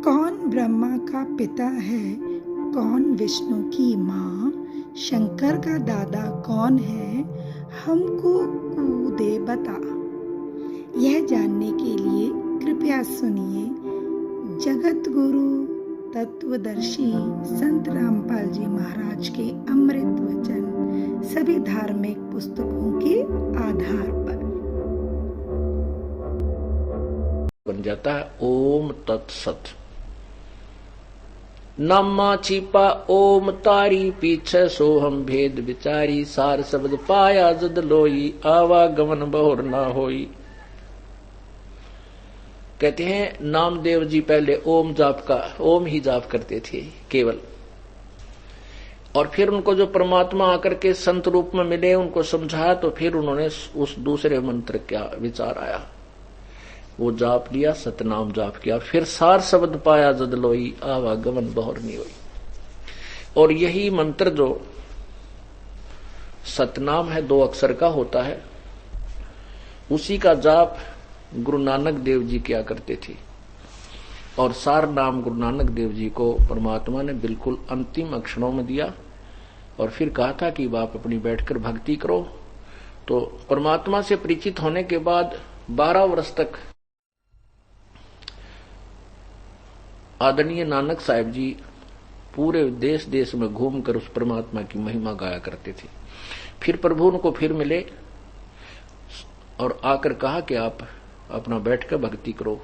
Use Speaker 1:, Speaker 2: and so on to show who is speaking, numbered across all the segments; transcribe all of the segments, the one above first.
Speaker 1: कौन ब्रह्मा का पिता है, कौन विष्णु की माँ, शंकर का दादा कौन है, हमको दे बता। यह जानने के लिए कृपया सुनिए जगत गुरु तत्वदर्शी संत रामपाल जी महाराज के अमृत वचन सभी धार्मिक पुस्तकों के आधार पर।
Speaker 2: बन जाता है ओम तत्सत। नामा छिपा ओम तारी, पीछे सोहम भेद विचारी, सार शब्द पाया जद लोई, आवागमन बहुर ना होई। कहते हैं नामदेव जी पहले ओम ही जाप करते थे केवल, और फिर उनको जो परमात्मा आकर के संत रूप में मिले उनको समझाया, तो फिर उन्होंने उस दूसरे मंत्र का विचार आया, वो जाप लिया, सतनाम जाप किया, फिर सार शब्द पाया जद लोई, आवागमन बहुर नहीं हुई। और यही मंत्र जो सतनाम है 2 अक्षर का होता है, उसी का जाप गुरु नानक देव जी किया करते थे। और सार नाम गुरु नानक देव जी को परमात्मा ने बिल्कुल अंतिम अक्षरों में दिया, और फिर कहा था कि आप अपनी बैठकर भक्ति करो। तो परमात्मा से परिचित होने के बाद 12 वर्ष तक आदरणीय नानक साहिब जी पूरे देश देश में घूमकर उस परमात्मा की महिमा गाया करते थे। फिर प्रभु उनको फिर मिले और आकर कहा कि आप अपना बैठकर भक्ति करो,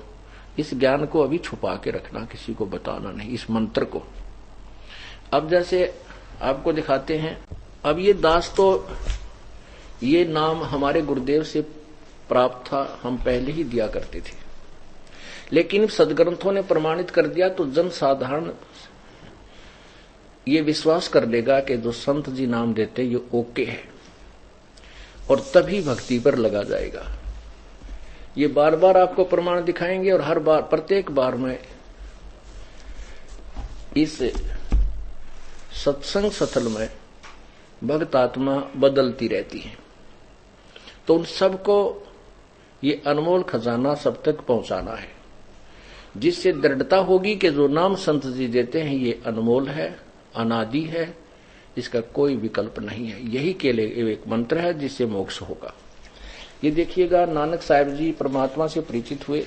Speaker 2: इस ज्ञान को अभी छुपा के रखना, किसी को बताना नहीं, इस मंत्र को। अब जैसे आपको दिखाते हैं, अब ये दास तो ये नाम हमारे गुरुदेव से प्राप्त था, हम पहले ही दिया करते थे, लेकिन सदग्रंथों ने प्रमाणित कर दिया तो जन साधारण ये विश्वास कर लेगा कि जो संत जी नाम देते ये ओके है, और तभी भक्ति पर लगा जाएगा। ये बार बार आपको प्रमाण दिखाएंगे, और हर बार प्रत्येक बार में इस सत्संग सथल में भक्त आत्मा बदलती रहती है। तो उन सबको ये अनमोल खजाना सब तक पहुंचाना है, जिससे दृढ़ता होगी कि जो नाम संत जी देते हैं ये अनमोल है, अनादि है, इसका कोई विकल्प नहीं है। यही के लिए एक मंत्र है जिससे मोक्ष होगा। ये देखिएगा, नानक साहिब जी परमात्मा से परिचित हुए,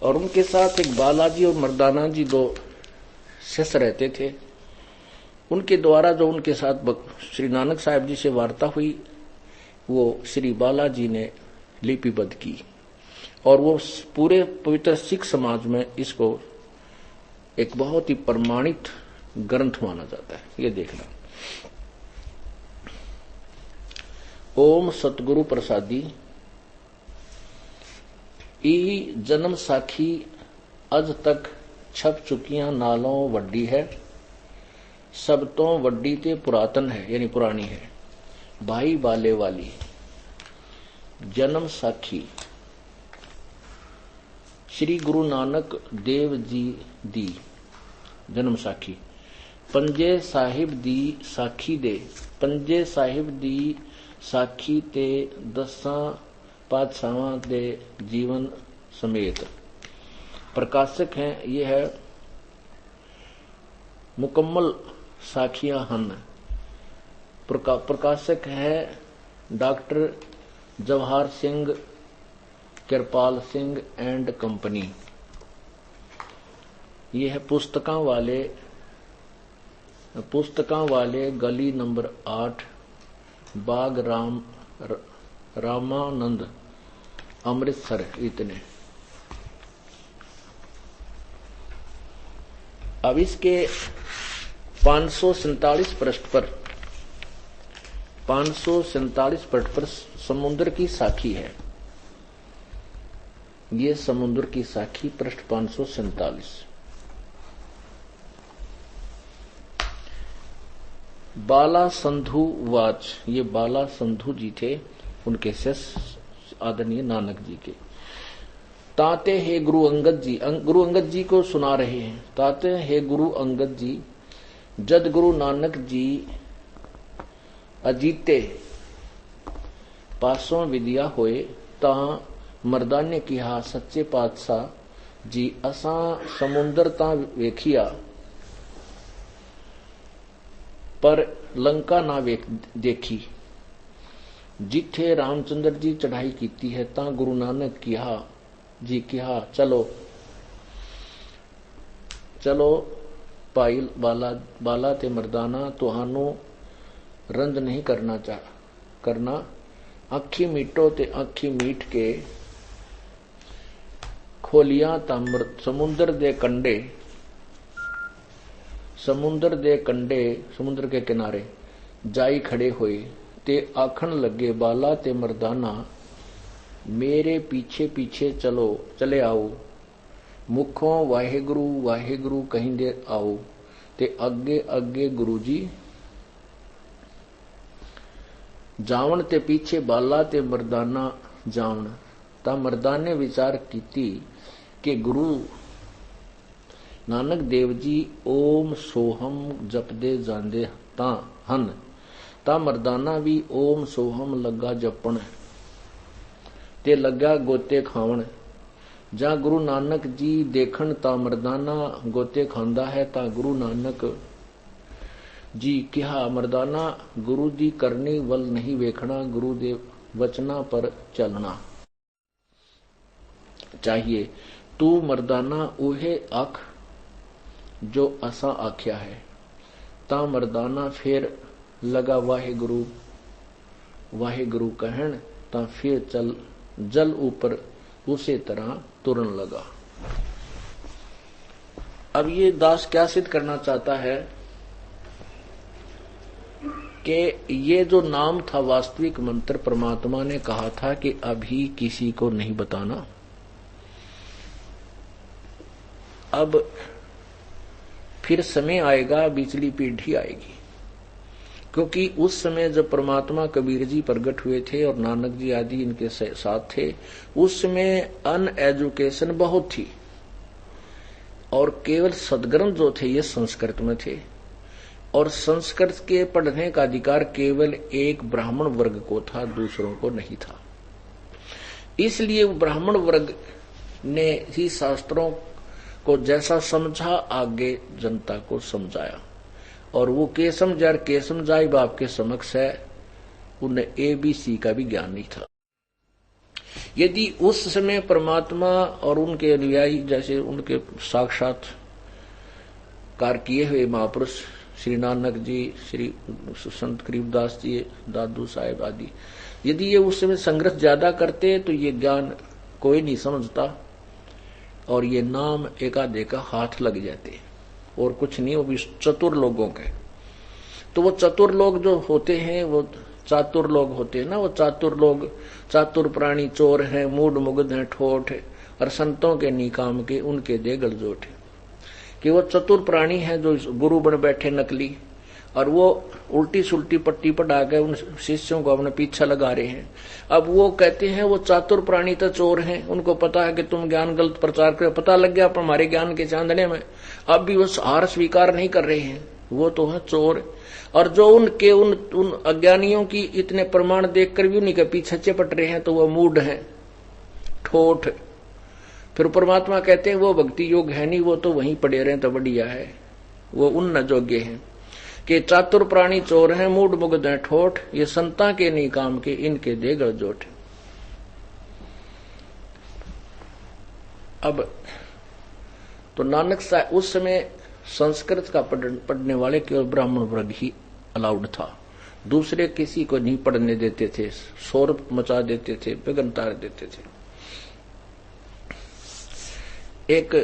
Speaker 2: और उनके साथ एक बालाजी और मर्दाना जी 2 शिष्य रहते थे। उनके द्वारा जो उनके साथ श्री नानक साहिब जी से वार्ता हुई, वो श्री बालाजी ने लिपिबद्ध की, और वो पूरे पवित्र सिख समाज में इसको एक बहुत ही प्रमाणित ग्रंथ माना जाता है। ये देखना, ओम सतगुरु प्रसादी, ई जन्म साखी अज तक छप चुकियां नालों वड्डी है, सब तो वड्डी ते पुरातन है, यानी पुरानी है, भाई बाले वाली जन्म साखी श्री गुरु नानक देव जी दी जन्म साखी, पंजे साहिब दी साखी दे, पंजे साहिब दी साखी ते 10 पातशाहां दे जीवन समेत। प्रकाशक हैं, ये है मुकम्मल साखियां हन। प्रकाशक है doctor Jawahar Singh Kripal Singh and company. ये है पुस्तकां वाले गली नंबर 8 बाग रामानंद अमृतसर। इतने। अब इसके 547 पृष्ठ पर समुद्र की साखी है। ये समुद्र की साखी पृष्ठ 547। बाला संधु वाच, ये बाला संधु जी थे, उनके शिष्य आदरणीय नानक जी के। ताते हे गुरु अंगद जी, गुरु अंगद जी को सुना रहे हैं। ताते हे गुरु अंगद जी, जद गुरु नानक जी अजीते पासों विद्या होए, ता मर्दाने किहा सच्चे पातशाह जी असा समुंदर ता वेखिया पर लंका ना देखी। जिथे रामचंद्र जी चढ़ाई कीती है ता गुरु नानक कहा चलो चलो भाई बाला ते मर्दाना तुहानू रंज नहीं करना अखी मीटो ते अखी मीट के खोलिया ताम्र समुंदर दे कंडे समुंदर के किनारे जाई खड़े होए ते आखन लगे बाला ते मर्दाना मेरे पीछे पीछे चले आओ। मुखों वाहेगुरु वाहेगुरु कहिंदे आओ ते अगे अगे गुरु जी जावण ते पीछे बाला ते मर्दाना जावण। ता मर्दाने विचार कीती कि गुरु नानक देव जी ओम सोहम जपदे जांदे ता हन। ता मर्दाना भी ओम सोहम लगा जपण ते लगा गोते खावण। जा गुरु नानक जी देखण ता मर्दाना गोते खांदा है ता गुरु नानक जी कहा मर्दाना गुरु जी करनी वल नहीं वेखना, गुरु दे वचना पर चलना चाहिए। तू मर्दाना उहे आख जो असा आख्या है। ता मर्दाना फिर लगा वाहे गुरु कहन ता फिर जल ऊपर उसी तरह तुरन लगा। अब ये दास क्या सिद्ध करना चाहता है कि ये जो नाम था वास्तविक मंत्र परमात्मा ने कहा था कि अभी किसी को नहीं बताना। अब फिर समय आएगा, बिचली पीढ़ी आएगी, क्योंकि उस समय जब परमात्मा कबीर जी प्रकट हुए थे और नानक जी आदि इनके साथ थे, उस समय अनएजुकेशन बहुत थी और केवल सदग्रंथ जो थे ये संस्कृत में थे और संस्कृत के पढ़ने का अधिकार केवल एक ब्राह्मण वर्ग को था, दूसरों को नहीं था। इसलिए ब्राह्मण वर्ग ने ही शास्त्रों को जैसा समझा आगे जनता को समझाया और वो के समझाई बाप के समक्ष है। उन्हें ABC का भी ज्ञान नहीं था। यदि उस समय परमात्मा और उनके अनुयायी जैसे उनके साक्षात्कार किए हुए महापुरुष श्री नानक जी, श्री संत गरीबदास जी, दादू साहेब आदि, यदि ये उस समय संघर्ष ज्यादा करते तो ये ज्ञान कोई नहीं समझता और ये नाम एकादेका हाथ लग जाते और कुछ नहीं, वो भी चतुर लोगों के। तो वो चतुर लोग जो होते हैं वो चातुर लोग होते हैं ना, वो चातुर लोग चातुर प्राणी चोर हैं, मूड मुग्ध हैं, ठोठ है और संतों के निकाम के उनके दे गलजोट है। कि वो चतुर प्राणी हैं जो गुरु बन बैठे नकली और वो उल्टी सुल्टी पट्टी पढ़ा के उन शिष्यों को अपने पीछा लगा रहे हैं। अब वो कहते हैं वो चातुर प्राणी तो चोर हैं, उनको पता है कि तुम ज्ञान गलत प्रचार करो, पता लग गया हमारे ज्ञान के चांदने में, अब भी वो हार स्वीकार नहीं कर रहे हैं, वो तो है चोर। और जो उनके उन अज्ञानियों की इतने प्रमाण देखकर भी उन्हीं के पीछे चिपट रहे हैं तो वो मूढ़ हैं, ठोठ। फिर परमात्मा कहते हैं वो भक्ति योग है नहीं, वो तो वहीं पड़े रहे तो बढ़िया है, वो उन न जोग्य हैं कि चातुर प्राणी चोर हैं, मूड मुग्ध हैं, ठोठ, ये संता के नहीं काम के, इनके दे गलजोट। अब तो नानक साहब उस समय संस्कृत का पढ़ने वाले केवल ब्राह्मण वर्ग ही अलाउड था, दूसरे किसी को नहीं पढ़ने देते थे, शोर मचा देते थे, विघ्न तार देते थे। एक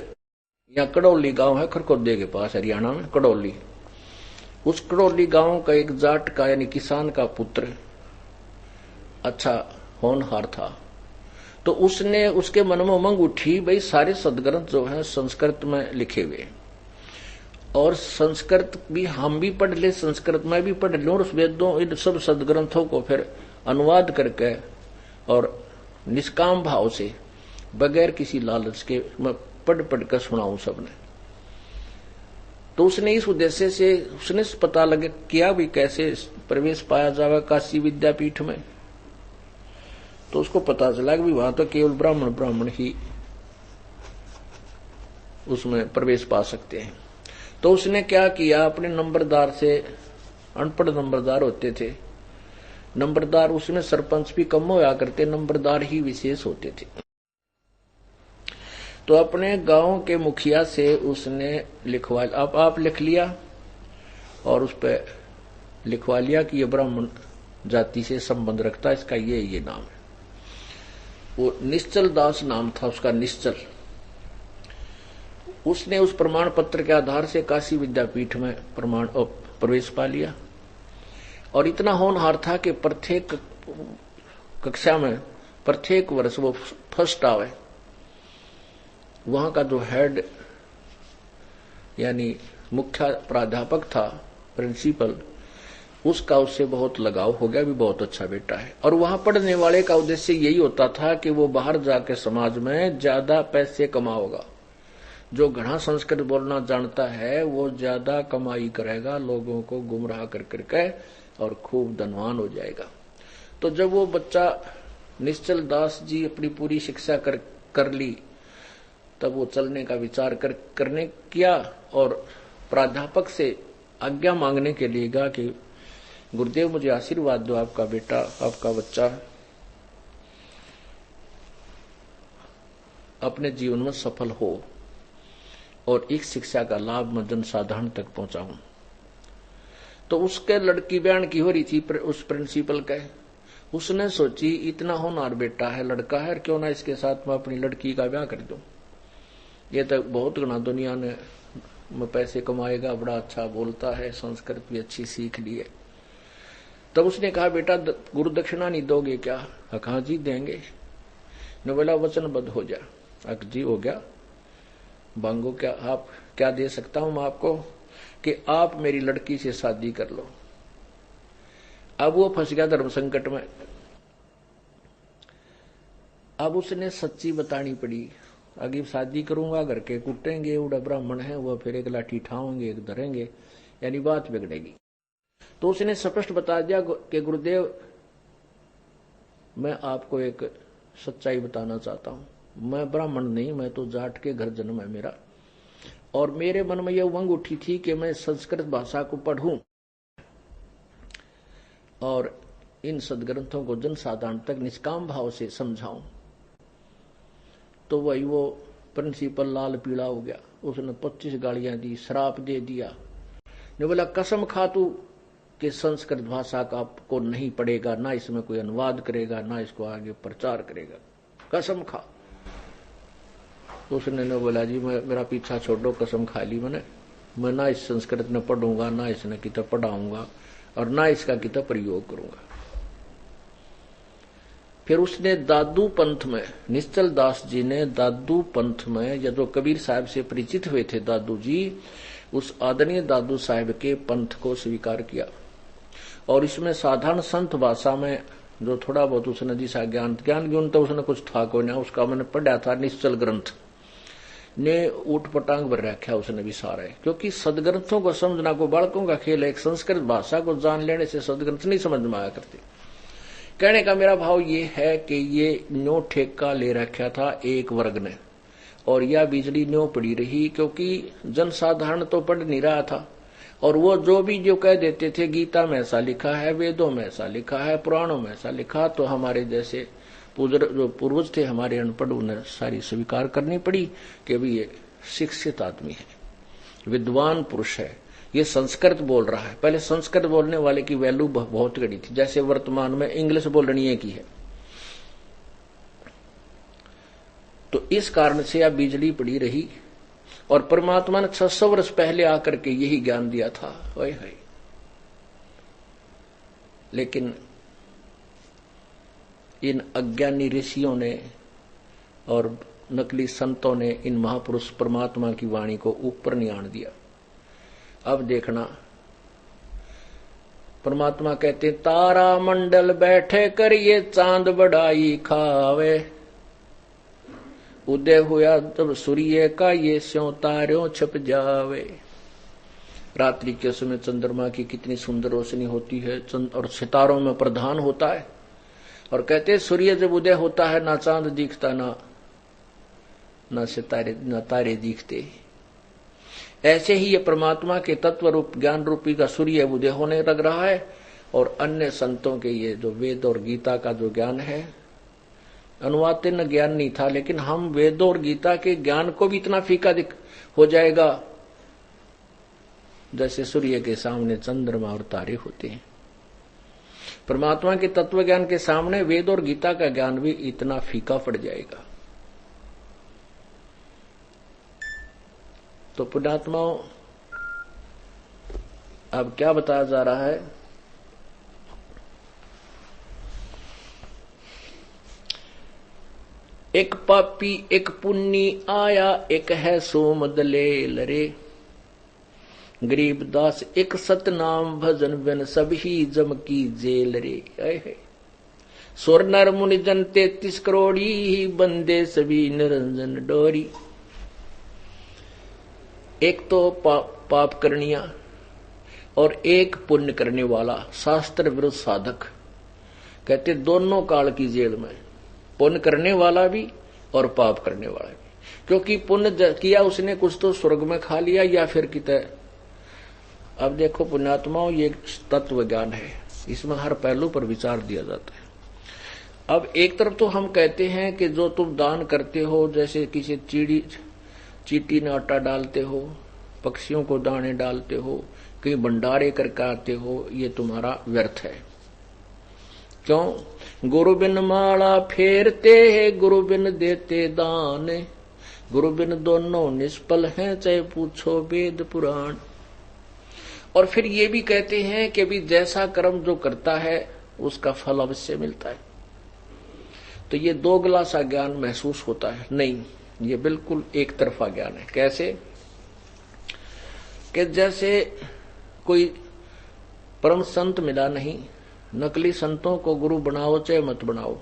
Speaker 2: यहाँ कड़ौली गांव है खरकोदे के पास हरियाणा में, कड़ौली। उस कड़ौली गांव का एक जाट का यानी किसान का पुत्र अच्छा होनहार था, तो उसने उसके मन में उमंग उठी भाई सारे सदग्रंथ जो है संस्कृत में लिखे हुए और संस्कृत भी हम भी पढ़ ले, संस्कृत में भी पढ़ लो और उस वेदों इन सब सदग्रंथों को फिर अनुवाद करके और निष्काम भाव से बगैर किसी लालच के मैं पढ़ कर सुनाऊं सबने। तो उसने इस उद्देश्य से उसने पता लगे किया भी कैसे प्रवेश पाया जाएगा काशी विद्यापीठ में। तो उसको पता चला कि वहां तो केवल ब्राह्मण ही उसमें प्रवेश पा सकते हैं। तो उसने क्या किया, अपने नंबरदार से, अनपढ़ नंबरदार होते थे, नंबरदार उसमें सरपंच भी कम होया करते, नंबरदार ही विशेष होते थे। तो अपने गांव के मुखिया से उसने लिखवा, अब आप लिख लिया और उस पर लिखवा लिया कि ये ब्राह्मण जाति से संबंध रखता है, इसका ये नाम है। वो निश्चल दास नाम था उसका, निश्चल। उसने उस प्रमाण पत्र के आधार से काशी विद्यापीठ में प्रवेश पा लिया और इतना होनहार था कि प्रत्येक कक्षा में प्रत्येक वर्ष वो फर्स्ट आवे। वहां का जो हेड यानी मुख्य प्राध्यापक था, प्रिंसिपल, उसका उससे बहुत लगाव हो गया, भी बहुत अच्छा बेटा है। और वहां पढ़ने वाले का उद्देश्य यही होता था कि वो बाहर जाके समाज में ज्यादा पैसे कमाओगा। जो घना संस्कृत बोलना जानता है वो ज्यादा कमाई करेगा, लोगों को गुमराह कर करके, और खूब धनवान हो जाएगा। तो जब वो बच्चा निश्चल दास जी अपनी पूरी शिक्षा कर ली, तब वो चलने का विचार करने किया और प्राध्यापक से आज्ञा मांगने के लिए गया कि गुरुदेव मुझे आशीर्वाद दो, आपका बेटा, आपका बच्चा अपने जीवन में सफल हो और एक शिक्षा का लाभ मैं जनसाधारण तक पहुंचाऊं। तो उसके लड़की बयान की हो रही थी उस प्रिंसिपल के। उसने सोची इतना होनहार बेटा है, लड़का है, क्यों ना इसके साथ मैं अपनी लड़की का ब्याह कर दूं। ये तो बहुत घना दुनिया ने में पैसे कमाएगा, बड़ा अच्छा बोलता है, संस्कृत भी अच्छी सीख ली है। तब उसने कहा बेटा गुरु दक्षिणा नहीं दोगे क्या? कहा जी देंगे। ने बोला वचनबद्ध हो जा। जी हो गया, मांगो क्या, आप क्या दे सकता हूं मैं आपको कि आप मेरी लड़की से शादी कर लो। अब वो फंस गया धर्म संकट में। अब उसने सच्ची बतानी पड़ी, अगर शादी करूंगा घर के कुटेंगे, उड़ा ब्राह्मण है वह, फिर एक लाठी ठाओगे एक धरेंगे, यानी बात बिगड़ेगी। तो उसने स्पष्ट बता दिया कि गुरुदेव मैं आपको एक सच्चाई बताना चाहता हूं, मैं ब्राह्मण नहीं, मैं तो जाट के घर जन्म है मेरा, और मेरे मन में यह उमंग उठी थी कि मैं संस्कृत भाषा को पढ़ूं और इन सदग्रंथों को जनसाधारण तक निष्काम भाव से समझाऊं। तो वही वो प्रिंसिपल लाल पीला हो गया, उसने 25 गालियां दी, श्राप दे दिया। ने बोला कसम खा तू कि संस्कृत भाषा का को नहीं पढ़ेगा, ना इसमें कोई अनुवाद करेगा, ना इसको आगे प्रचार करेगा, कसम खा। उसने ने बोला जी मेरा पीछा छोड़ो, कसम खा ली मैंने, मैं ना इस संस्कृत में पढ़ूंगा, ना इसने किताब पढ़ाऊंगा और ना इसका किताब प्रयोग करूंगा। फिर उसने दादू पंथ में, निश्चल दास जी ने दादू पंथ में, या जो कबीर साहब से परिचित हुए थे दादू जी, उस आदरणीय दादू साहब के पंथ को स्वीकार किया और इसमें साधारण संत भाषा में जो थोड़ा बहुत उसने दिशा ज्ञान ज्ञान तो उसने कुछ था कोई ना, उसका मैंने पढ़ा था निश्चल ग्रंथ ने ऊट पटांग भर रखा उसने भी सारा है, क्योंकि सदग्रंथों को समझना को बालकों का खेल है। एक संस्कृत भाषा को जान लेने से सदग्रंथ नहीं समझ में आया करते। कहने का मेरा भाव ये है कि ये न्यो ठेका ले रखा था एक वर्ग ने, और यह बिजली न्यो पड़ी रही, क्योंकि जनसाधारण तो पढ़ नहीं रहा था। और वो जो कह देते थे गीता में ऐसा लिखा है, वेदों में ऐसा लिखा है, पुराणों में ऐसा लिखा, तो हमारे जैसे जो पूर्वज थे हमारे अनपढ़, उन्हें सारी स्वीकार करनी पड़ी कि भी ये शिक्षित आदमी है, विद्वान पुरुष है, ये संस्कृत बोल रहा है। पहले संस्कृत बोलने वाले की वैल्यू बहुत घटी थी, जैसे वर्तमान में इंग्लिश बोलनी की है। तो इस कारण से अब बिजली पड़ी रही और परमात्मा ने 600 वर्ष पहले आकर के यही ज्ञान दिया था। है लेकिन इन अज्ञानी ऋषियों ने और नकली संतों ने इन महापुरुष परमात्मा की वाणी को ऊपर नहीं आने दिया। अब देखना, परमात्मा कहते तारा मंडल बैठे कर ये चांद बढ़ाई खावे, उदय हुआ तब सूर्य का ये स्यों तारों छप जावे। रात्रि के समय चंद्रमा की कितनी सुंदर रोशनी होती है और सितारों में प्रधान होता है। और कहते सूर्य जब उदय होता है ना चांद दिखता ना न सितारे न तारे दिखते। ऐसे ही ये परमात्मा के तत्व रूप ज्ञान रूपी का सूर्य उदय होने लग रहा है, और अन्य संतों के ये जो वेद और गीता का जो ज्ञान है, अनुवादन ज्ञान नहीं था, लेकिन हम वेदों और गीता के ज्ञान को भी इतना फीका हो जाएगा जैसे सूर्य के सामने चंद्रमा और तारे होते हैं। परमात्मा के तत्व ज्ञान के सामने वेद और गीता का ज्ञान भी इतना फीका पड़ जाएगा। तो पुण्यात्माओं, अब क्या बताया जा रहा है? एक पापी एक पुण्य आया, एक है सोम दलेल रे। गरीबदास एक सतनाम भजन बिन सभी जम की जेल रे। स्वर नर मुनि जन 33 करोड़ी, बंदे सभी निरंजन डोरी। एक तो पाप करनिया और एक पुण्य करने वाला शास्त्र विरुद्ध साधक, कहते दोनों काल की जेल में, पुण्य करने वाला भी और पाप करने वाला भी। क्योंकि पुण्य किया उसने कुछ तो स्वर्ग में खा लिया या फिर कितने। अब देखो पुण्यात्माओं, ये तत्व ज्ञान है, इसमें हर पहलू पर विचार दिया जाता है। अब एक तरफ तो हम कहते हैं कि जो तुम दान करते हो, जैसे किसी चींटी में आटा डालते हो, पक्षियों को दाने डालते हो, कहीं भंडारे करके आते हो, ये तुम्हारा व्यर्थ है। क्यों? गुरु बिन माला फेरते है, गुरु बिन देते दान। गुरु बिन दोनों निष्फल हैं, चाहे पूछो वेद पुराण। और फिर ये भी कहते हैं कि भी जैसा कर्म जो करता है उसका फल अवश्य मिलता है। तो ये दोगला सा ज्ञान महसूस होता है। नहीं, ये बिल्कुल एक तरफा ज्ञान है। कैसे? कि जैसे कोई परम संत मिला नहीं, नकली संतों को गुरु बनाओ चाहे मत बनाओ,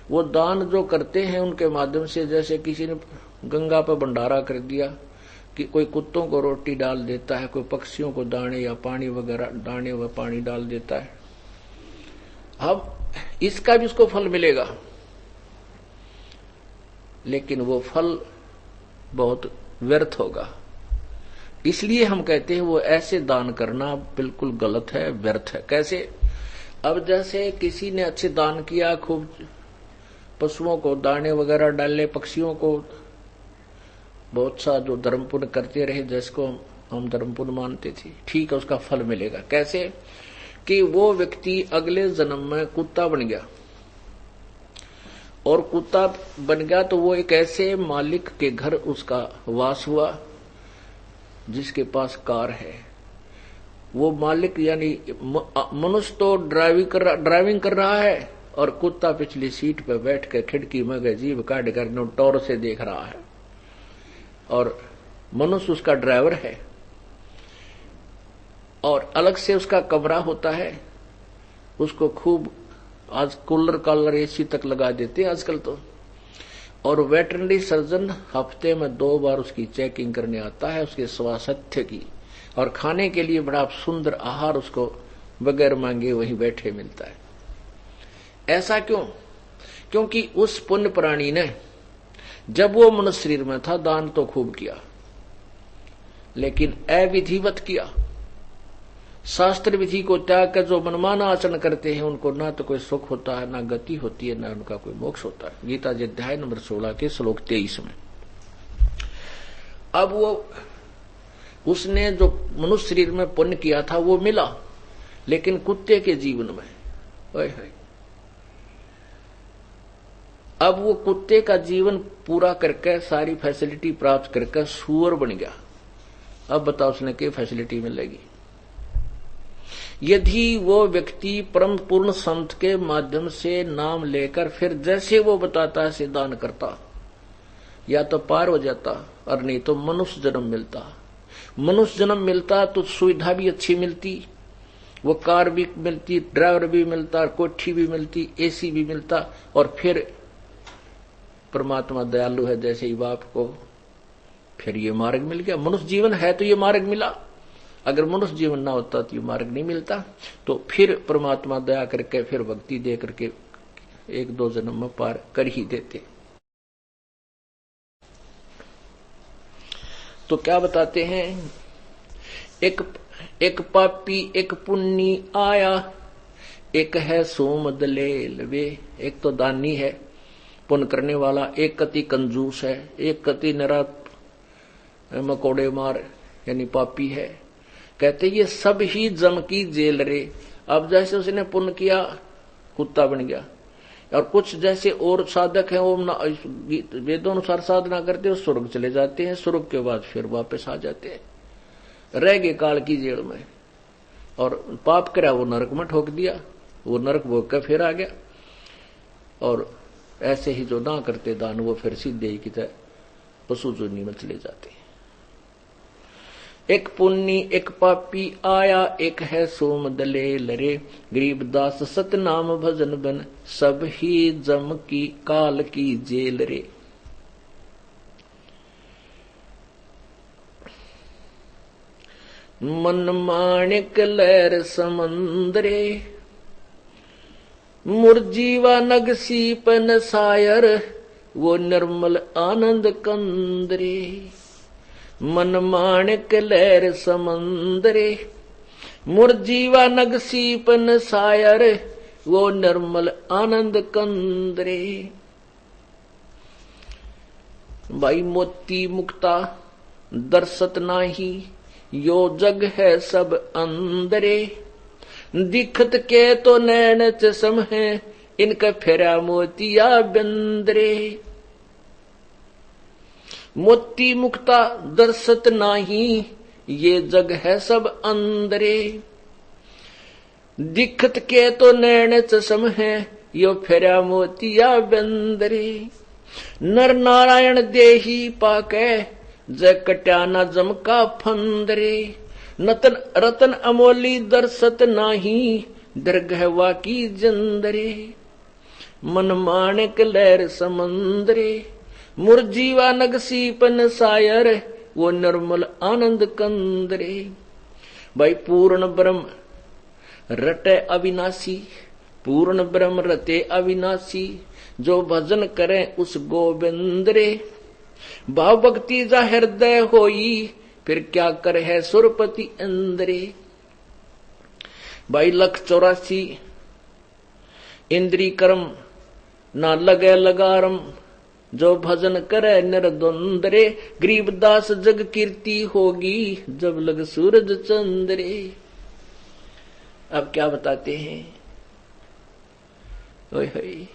Speaker 2: वो दान जो करते हैं उनके माध्यम से, जैसे किसी ने गंगा पर भंडारा कर दिया, कि कोई कुत्तों को रोटी डाल देता है, कोई पक्षियों को दाने या पानी वगैरह, दाने व पानी डाल देता है। अब इसका भी उसको फल मिलेगा, लेकिन वो फल बहुत व्यर्थ होगा। इसलिए हम कहते हैं वो ऐसे दान करना बिल्कुल गलत है, व्यर्थ है। कैसे? अब जैसे किसी ने अच्छे दान किया, खूब पशुओं को दाने वगैरह डाले, पक्षियों को बहुत सा जो धर्म पुण्य करते रहे, जिसको हम धर्म पुण्य मानते थे, ठीक है, उसका फल मिलेगा। कैसे? कि वो व्यक्ति अगले जन्म में कुत्ता बन गया, और कुत्ता बन गया तो वो एक ऐसे मालिक के घर उसका वास हुआ जिसके पास कार है। वो मालिक यानी मनुष्य तो ड्राइविंग कर रहा है, और कुत्ता पिछली सीट पर बैठ कर खिड़की में जीभ काट कर टौर से देख रहा है, और मनुष्य उसका ड्राइवर है। और अलग से उसका कमरा होता है, उसको खूब आज कूलर कालर एसी तक लगा देते हैं आजकल तो। और वेटरनरी सर्जन हफ्ते में 2 बार उसकी चेकिंग करने आता है, उसके स्वास्थ्य की। और खाने के लिए बड़ा सुंदर आहार उसको बगैर मांगे वहीं बैठे मिलता है। ऐसा क्यों? क्योंकि उस पुण्य प्राणी ने जब वो मनुष्य शरीर में था दान तो खूब किया, लेकिन अविधिवत किया। शास्त्र विधि को त्याग कर जो मनमाना आचरण करते हैं उनको ना तो कोई सुख होता है, ना गति होती है, ना उनका कोई मोक्ष होता है। गीता जी अध्याय नंबर 16 के श्लोक 23 में। अब वो उसने जो मनुष्य शरीर में पुण्य किया था वो मिला, लेकिन कुत्ते के जीवन में अब वो कुत्ते का जीवन पूरा करके सारी फैसिलिटी प्राप्त करके सुअर बन गया। अब बताओ उसने क्या फैसिलिटी मिलेगी? यदि वो व्यक्ति परम पूर्ण संत के माध्यम से नाम लेकर फिर जैसे वो बताता है दान करता, या तो पार हो जाता, और नहीं तो मनुष्य जन्म मिलता। मनुष्य जन्म मिलता तो सुविधा भी अच्छी मिलती, वो कार भी मिलती, ड्राइवर भी मिलता, कोठी भी मिलती, एसी भी मिलता, और फिर परमात्मा दयालु है जैसे ही बाप को फिर ये मार्ग मिल गया। मनुष्य जीवन है तो ये मार्ग मिला। अगर मनुष्य जीवन ना होता तो ये मार्ग नहीं मिलता। तो फिर परमात्मा दया करके फिर भक्ति दे करके 1-2 जन्म में पार कर ही देते। तो क्या बताते हैं, एक पापी एक पुण्य आया, एक है सोम दलेल वे। एक तो दानी है पुण्य करने वाला, एक कति कंजूस है, एक कति नरा मकोड़े मार यानी पापी है। कहते ये सब ही जम की जेल रे। अब जैसे उसने पुण्य किया कुत्ता बन गया, और कुछ जैसे और साधक हैं वो वेदों अनुसार साधना करते हैं, स्वर्ग चले जाते हैं, स्वर्ग के बाद फिर वापस आ जाते हैं, रह गए काल की जेल में। और पाप करा वो नरक में ठोक दिया, वो नरक भोग कर फिर आ गया। और ऐसे ही जो ना करते दान वो फिर सीधे की तरह पशु जोनी में चले जाते हैं। एक पुण्य एक पापी आया, एक है सोम दलेल रे। गरीबदास सतनाम भजन बन, सब ही जम की काल की जेल रे। मन माणिक लहर समंदरे, मुरजीवा नग सीपन सायर, वो निर्मल आनंद कंदरे। मन माणिक लहर समंदरे, मुरजीवा नग सीपन सायर, वो निर्मल आनंद कंदरे। भाई मोती मुक्ता दर्शत नाही, यो जग है सब अंदरे। दिखत के तो नैन चसम है, इनका फेरा मोतिया बंदरे। मोती मुक्ता दर्शत नाही, ये जग है सब अंदरे। दिखत के तो नैन चसम है, यो फेरा मोतिया बंदरे। नर नारायण देही पाके, जय कट्या न जम का फंदरे। नतन रतन अमोली दर्शत नाही, दरगहवा की जंदरे। मन माणिक लहर समंदरे, मुरजीवा नग सीपन सायर, वो निर्मल आनंद कंदरे। भाई पूर्ण ब्रह्म रटे अविनाशी, पूर्ण ब्रह्म रते अविनाशी। जो भजन करें उस गोविंद रे, भाव भक्ति जा हृदय होई, फिर क्या कर है सुरपति इंद्रे। भाई 184 इंद्री कर्म ना लगे लगारम, जो भजन करे निर्द्वंद्रे। गरीबदास जग कीर्ति होगी, जब लग सूरज चंद्रे। अब क्या बताते हैं, ओए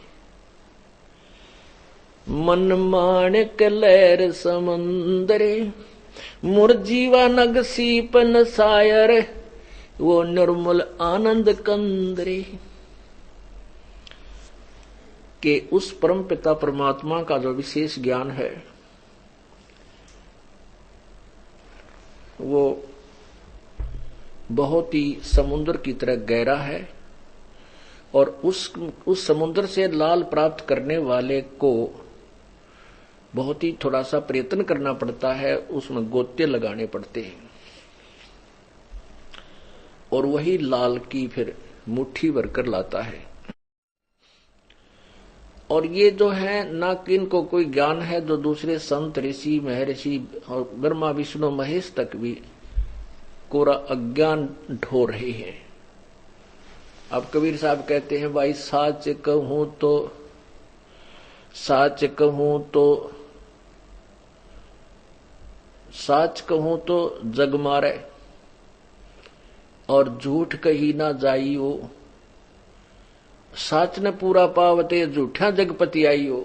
Speaker 2: मन माणिक लहर समंदरे, मुरजीवा नग सीपन सायर, वो निर्मल आनंद कंदरे। के उस परम पिता परमात्मा का जो विशेष ज्ञान है वो बहुत ही समुद्र की तरह गहरा है, और उस समुद्र से लाल प्राप्त करने वाले को बहुत ही थोड़ा सा प्रयत्न करना पड़ता है, उसमें गोते लगाने पड़ते हैं, और वही लाल की फिर मुट्ठी भरकर लाता है। और ये जो है ना कि इनको कोई ज्ञान है, जो दूसरे संत ऋषि महर्षि और ब्रह्मा विष्णु महेश तक भी कोरा अज्ञान ढो रहे हैं। अब कबीर साहब कहते हैं, भाई साच कहूं तो जग मारे, और झूठ कही ना जाइयो। साच ने पूरा पावते, झूठा जगपति आइयो।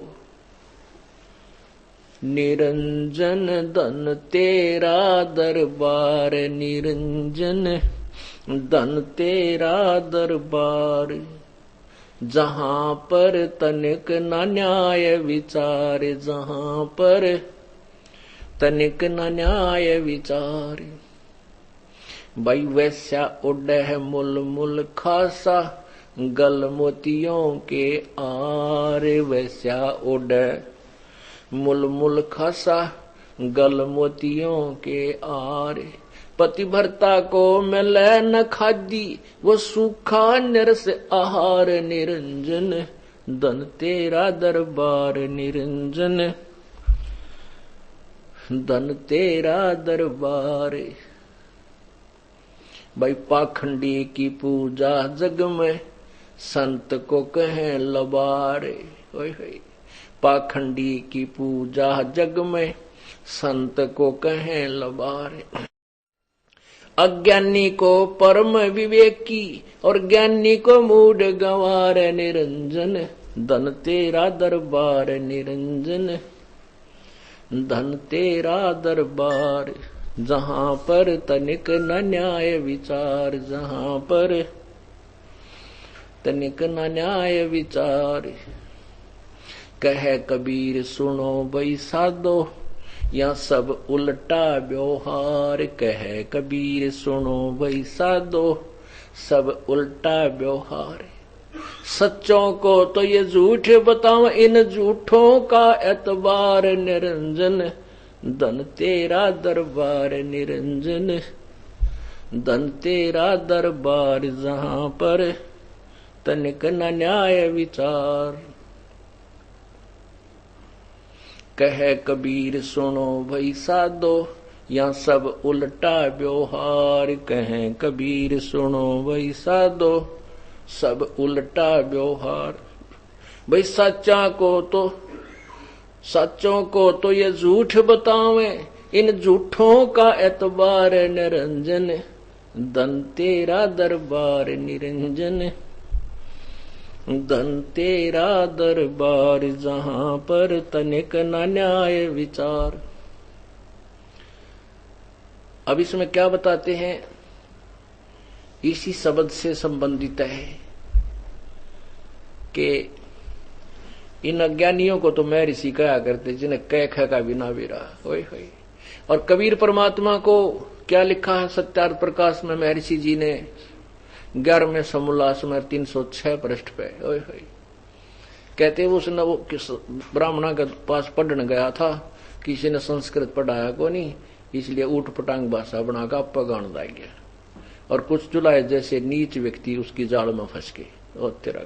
Speaker 2: निरंजन धन तेरा दरबार, निरंजन धन तेरा दरबार। जहां पर तनिक न न्याय विचार, जहां पर तनिक न न्याय विचार। भाई वैसा उड़े है मुल मुल खासा, गल मोतियों के आर। वैसा उड़े मुल मुल खासा, गल मोतियों के आर। पतिभरता को मिले न खादी, वो सूखा निरस आहार। निरंजन धन तेरा दरबार, निरंजन धन तेरा दरबार। भाई पाखंडी की पूजा जग में संत को कहें लबारे। पाखंडी की पूजा जग में संत को कहें लबारे। अज्ञानी को परम विवेकी और ज्ञानी को मूड गंवार निरंजन। धन तेरा दरबार निरंजन, धन तेरा दरबार। जहां पर तनिक न न्याय विचार, जहां पर तनिक न न्याय विचार। कहे कबीर सुनो भाई साधो, या सब उल्टा व्यवहार। कहे कबीर सुनो भाई साधो, सब उल्टा व्यवहार। सच्चों को तो ये झूठ बताओ, इन झूठों का एतबार निरंजन। धन तेरा दरबार निरंजन, धन तेरा दरबार। जहां पर तनिक न न्याय विचार। कहे कबीर सुनो भाई साधो, या सब उल्टा व्यवहार। कहे कबीर सुनो भाई साधो, सब उल्टा व्यवहार। भाई सच्चों को तो ये झूठ बतावे, इन झूठों का एतबार निरंजन। धन तेरा दरबार निरंजन, धन तेरा दरबार। जहां पर तनिक न न्याय विचार। अब इसमें क्या बताते हैं, इसी शब्द से संबंधित है कि इन अज्ञानियों को तो मैं ऋषि कहा करते, जिन्हें कह ख का बिना भी रहा। और कबीर परमात्मा को क्या लिखा है सत्यार्थ प्रकाश में महर्षि जी ने 11वें समोल्लास में 306 पृष्ठ पे। कहते उसने वो ब्राह्मणा के पास पढ़ने गया था, किसी ने संस्कृत पढ़ाया को नहीं, इसलिए ऊट पटांग भाषा बनाकर आपा गान दा गया। और कुछ चुलाए जैसे नीच व्यक्ति उसकी जाल में फंस के। और तेरा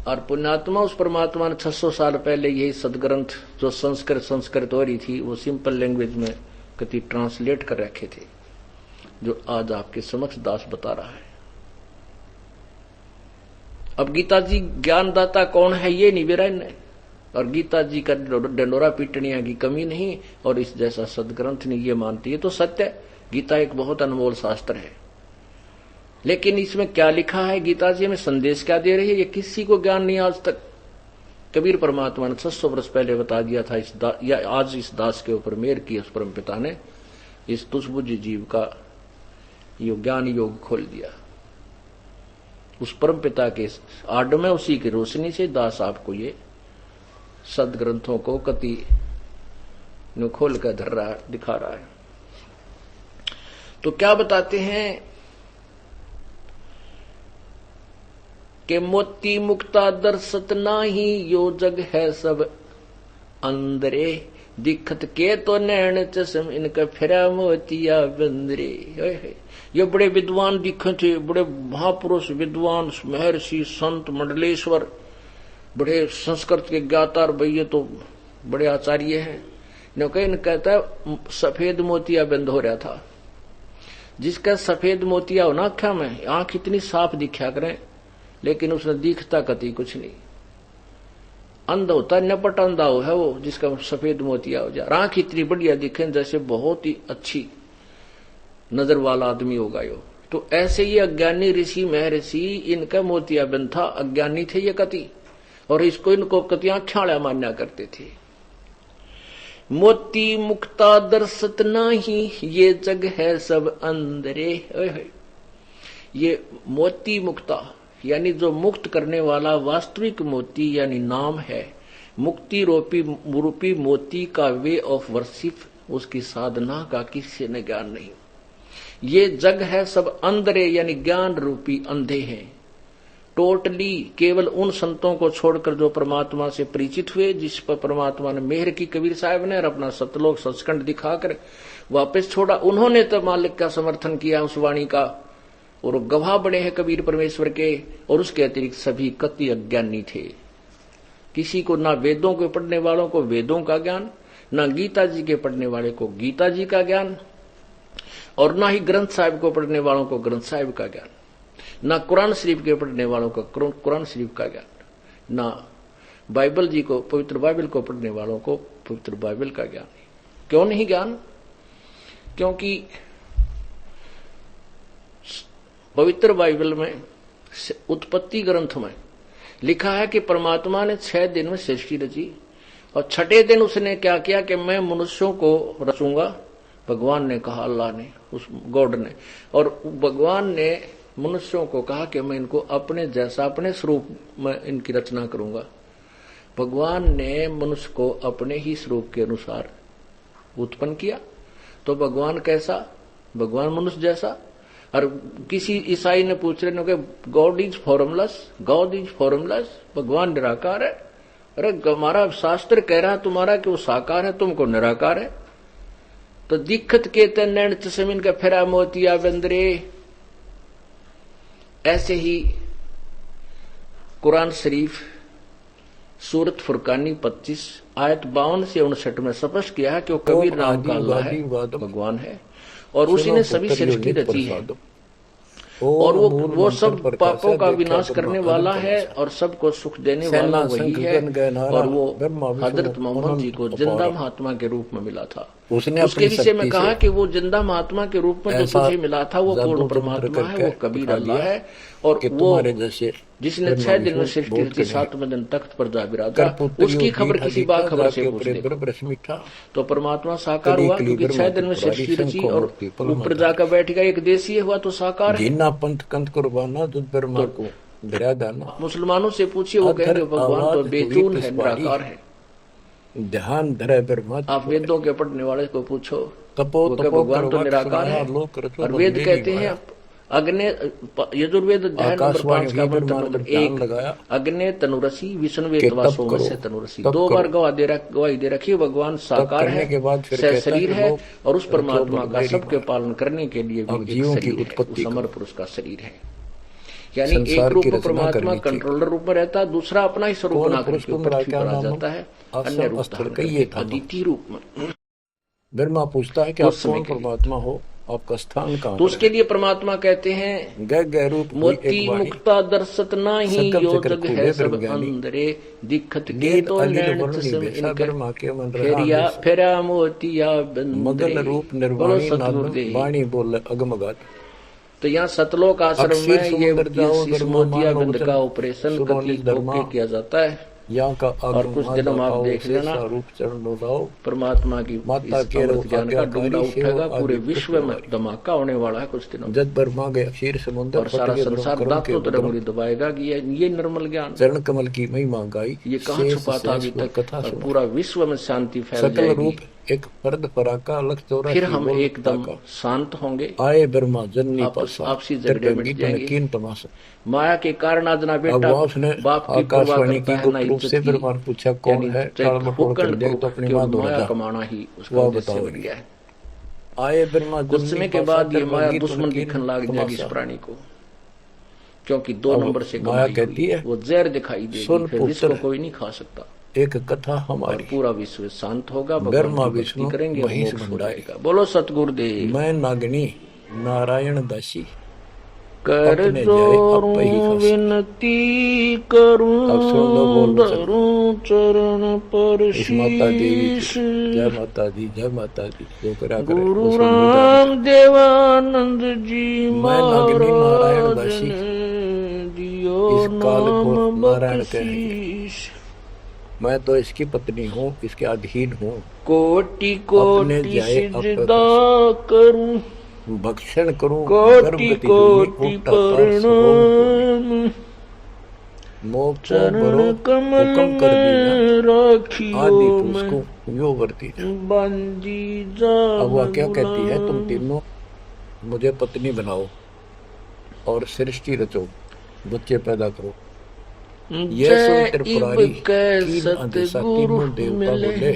Speaker 2: और पुण्यात्मा उस परमात्मा ने 600 साल पहले यही सदग्रंथ जो संस्कृत हो रही थी, वो सिंपल लैंग्वेज में कति ट्रांसलेट कर रखे थे, जो आज आपके समक्ष दास बता रहा है। अब गीता जी ज्ञानदाता कौन है ये नहीं विरायन है, और गीता जी का डंडोरा पीटनिया की कमी नहीं, और इस जैसा सदग्रंथ नहीं ये मानती है तो सत्य है। गीता एक बहुत अनमोल शास्त्र है, लेकिन इसमें क्या लिखा है, गीता जी हमें संदेश क्या दे रही है, ये किसी को ज्ञान नहीं आज तक। कबीर परमात्मा ने 600 वर्ष पहले बता दिया था, या आज इस दास के ऊपर मेहर की उस परम पिता ने इस तुष्बुझ जीव का यो ज्ञान योग खोल दिया। उस परम पिता के आड़ में उसी की रोशनी से दास आपको ये सदग्रंथों को कति खोल कर धर रहा दिखा रहा है। तो क्या बताते हैं कि मोती मुक्ता दर्शत नाही, यो जग है सब अंदरे। दिखत के तो नैन चश्म, इनका फिरा मोतिया बंदरे। ये बड़े विद्वान दिखे थे, बड़े महापुरुष विद्वान महर्षि संत मंडलेश्वर, बड़े संस्कृत के ज्ञाता, भैया तो बड़े आचार्य हैं। इन कहता है सफेद मोतिया बंद हो रहा था। जिसका सफेद मोतिया हो ना आंखा में, आंख इतनी साफ दिखा करें, लेकिन उसने दिखता कति कुछ नहीं। अंधा होता नपट अंधा हो है वो, जिसका सफेद मोतिया हो जाए। आंख इतनी बढ़िया दिखे जैसे बहुत ही अच्छी नजर वाला आदमी होगा यो। तो ऐसे ही अज्ञानी ऋषि महर्षि, इनका मोतिया बंद था, अज्ञानी थे ये कति, और इनको कति आंखा मान्या करते थे। मोती मुक्ता दर्शत नाही, ये जग है सब अंदरे। ये मोती मुक्ता यानी जो मुक्त करने वाला वास्तविक मोती यानी नाम है, मुक्ति रूपी मोती का वे ऑफ वर्शिप, उसकी साधना का किसी ने ज्ञान नहीं। ये जग है सब अंधरे यानी ज्ञान रूपी अंधे हैं। टोटली केवल उन संतों को छोड़कर जो परमात्मा से परिचित हुए, जिस पर परमात्मा ने मेहर की कबीर साहब ने, और अपना सतलोक सचखंड दिखाकर वापस छोड़ा, उन्होंने तो मालिक का समर्थन किया उस वाणी का, और गवाह बने हैं कबीर परमेश्वर के। और उसके अतिरिक्त सभी कति अज्ञानी थे। किसी को ना वेदों के पढ़ने वालों को वेदों का ज्ञान, ना गीता जी के पढ़ने वाले को गीता जी का ज्ञान, और ना ही ग्रंथ साहिब को पढ़ने वालों को ग्रंथ साहिब का ज्ञान, ना कुरान शरीफ के पढ़ने वालों को कुरान शरीफ का ज्ञान, ना बाइबल जी को, पवित्र बाइबल को पढ़ने वालों को पवित्र बाइबल का ज्ञान। क्यों नहीं ज्ञान? क्योंकि पवित्र बाइबल में, उत्पत्ति ग्रंथ में लिखा है कि परमात्मा ने 6 दिन में सृष्टि रची और 6ठे दिन उसने क्या किया कि मैं मनुष्यों को रचूंगा। भगवान ने कहा, अल्लाह ने, उस गॉड ने, और भगवान ने मनुष्यों को कहा कि मैं इनको अपने जैसा, अपने स्वरूप में इनकी रचना करूंगा। भगवान ने मनुष्य को अपने ही स्वरूप के अनुसार उत्पन्न किया। तो भगवान कैसा? भगवान मनुष्य जैसा। और किसी ईसाई ने पूछ रहे कि God is formless, God is formless, भगवान निराकार है। अरे हमारा शास्त्र कह रहा है तुम्हारा कि वो साकार है, तुमको निराकार है। तो दिक्कत के नैन चशमिन का फेरा मोतिया बंदरे। ऐसे ही कुरान शरीफ सूरत फुरकानी 25 आयत 52 से 59 में स्पष्ट किया है कि वो कबीर नाम का अल्लाह है, भगवान है, और उसी ने सभी सृष्टि रची है, और वो सब पापों का विनाश करने वाला है और सबको सुख देने वाला वही है। और वो हजरत मोहम्मद जी को जिंदा महात्मा के रूप में मिला था। उसके विषय में कहा कि वो जिंदा महात्मा के रूप में जो तुझे मिला था वो पूर्ण परमात्मा है, वो कबीर अल्लाह है। और वो जिसने 6 दिन में सृष्टि रची, 7वें दिन तख्त पर जा बिराजा, उसकी खबर किसी बाखबर से पूछ ले। तो परमात्मा साकार हुआ क्योंकि 6 दिन में सृष्टि रची और ऊपर जाकर बैठेगा, एक देशीय हुआ तो साकार है।
Speaker 3: पंथ कंत कुर्बाना को
Speaker 2: मुसलमानों से पूछिए, वो कहेंगे भगवान तो बेचून है, निराकार है।
Speaker 3: ध्यान धरे ब्रह्म।
Speaker 2: आप वेदों के पढ़ने वाले को पूछो, भगवान तो निराकार है। और वेद कहते हैं अग्नि, यजुर्वेद अध्याय नंबर 5 का मंत्र नंबर 1, अग्नि तनुरसी विष्णुवेद सोम से तनुरसी। 2 बार गवाही दे रखी, भगवान साकार है, शरीर है, और उस परमात्मा का सबके पालन करने के लिए भी एक शरीर है, समर पुरुष का शरीर है। यानी एक रूप में परमात्मा कंट्रोलर रूप में रहता है, दूसरा अपना ही स्वरूप बना करके पृथ्वी पर आ जाता है, अन्य रूप अद्वितीय रूप में।
Speaker 3: ब्रह्मा पूछता है कि आप कौन परमात्मा हो, आपका स्थान कहाँ?
Speaker 2: तो उसके लिए परमात्मा कहते हैं मोती मुक्ता दर्शत नाही, यो जग है सब अंदरे, दिखत के तो नैन चश्म इनके, फेरा मोतिया
Speaker 3: मगन रूप निर्वाणी वाणी बोल अगमगात।
Speaker 2: तो यहाँ सतलोक आश्रम में ये मोतिया बिंद का ऑपरेशन किया जाता है।
Speaker 3: यहाँ का
Speaker 2: और कुछ दिनों आप देख लेना, परमात्मा की माता के ज्ञान का डुंडा उठेगा, पूरे विश्व में धमाका होने वाला है कुछ दिनों।
Speaker 3: जब बर्मा गया क्षीर समुद्र,
Speaker 2: और सारा संसार दांतों तरह मुड़ी दबाएगा कि ये निर्मल ज्ञान,
Speaker 3: चरण कमल की महिमा गाई,
Speaker 2: ये कहाँ छुपा था अभी तक, और पूरा विश्व में शांति फैल जाएगी।
Speaker 3: एक फर्द पराका लख 84,
Speaker 2: फिर हम एकदम शांत होंगे।
Speaker 3: आए ब्रह्मा जननी
Speaker 2: आपसी झगड़े मिट जाएंगे। माया के कारण आज ना बेटा बाप की
Speaker 3: आकाशवाणी की गुप्त से ब्रह्मा पूछा कौन है,
Speaker 2: तो अपनी माया कमाना ही उसका उद्देश्य बन गया है।
Speaker 3: आए ब्रह्मा
Speaker 2: कुछ समय के बाद ये माया दुश्मन दिखने लग जाएगी इस प्राणी को, क्योंकि 2 नंबर से कमाई कहती है, वो जहर दिखाई देगी, फिर इसको कोई नहीं खा सकता।
Speaker 3: एक कथा हमारी,
Speaker 2: पूरा विश्व शांत होगा,
Speaker 3: ब्रह्मा विष्णु
Speaker 2: करेंगे,
Speaker 3: महेश मंडाएगा।
Speaker 2: बोलो सतगुरुदेव।
Speaker 3: मैं नागनी नारायण दासी
Speaker 2: कर जोरूं विनती करूं, धरूं चरण पर शीश।
Speaker 3: जय माता दी, जय माता दी। जो करा करे
Speaker 2: गुरु राम देवानंद जी
Speaker 3: नारायण दासी,
Speaker 2: दियो नाम बख्शीश।
Speaker 3: मैं तो इसकी पत्नी हूँ, इसके अधीन हूँ,
Speaker 2: कोटि कोटि सिजदा करूं,
Speaker 3: भक्षण करूं,
Speaker 2: कोटि कोटि प्रणाम, चरण कमल में राखियो मैं
Speaker 3: यो वर्ती।
Speaker 2: बंदी जा।
Speaker 3: अब वह क्या कहती है, तुम तीनों मुझे पत्नी बनाओ और सृष्टि रचो, बच्चे पैदा करो। ये सुन त्रिपुरारी देवता बोले,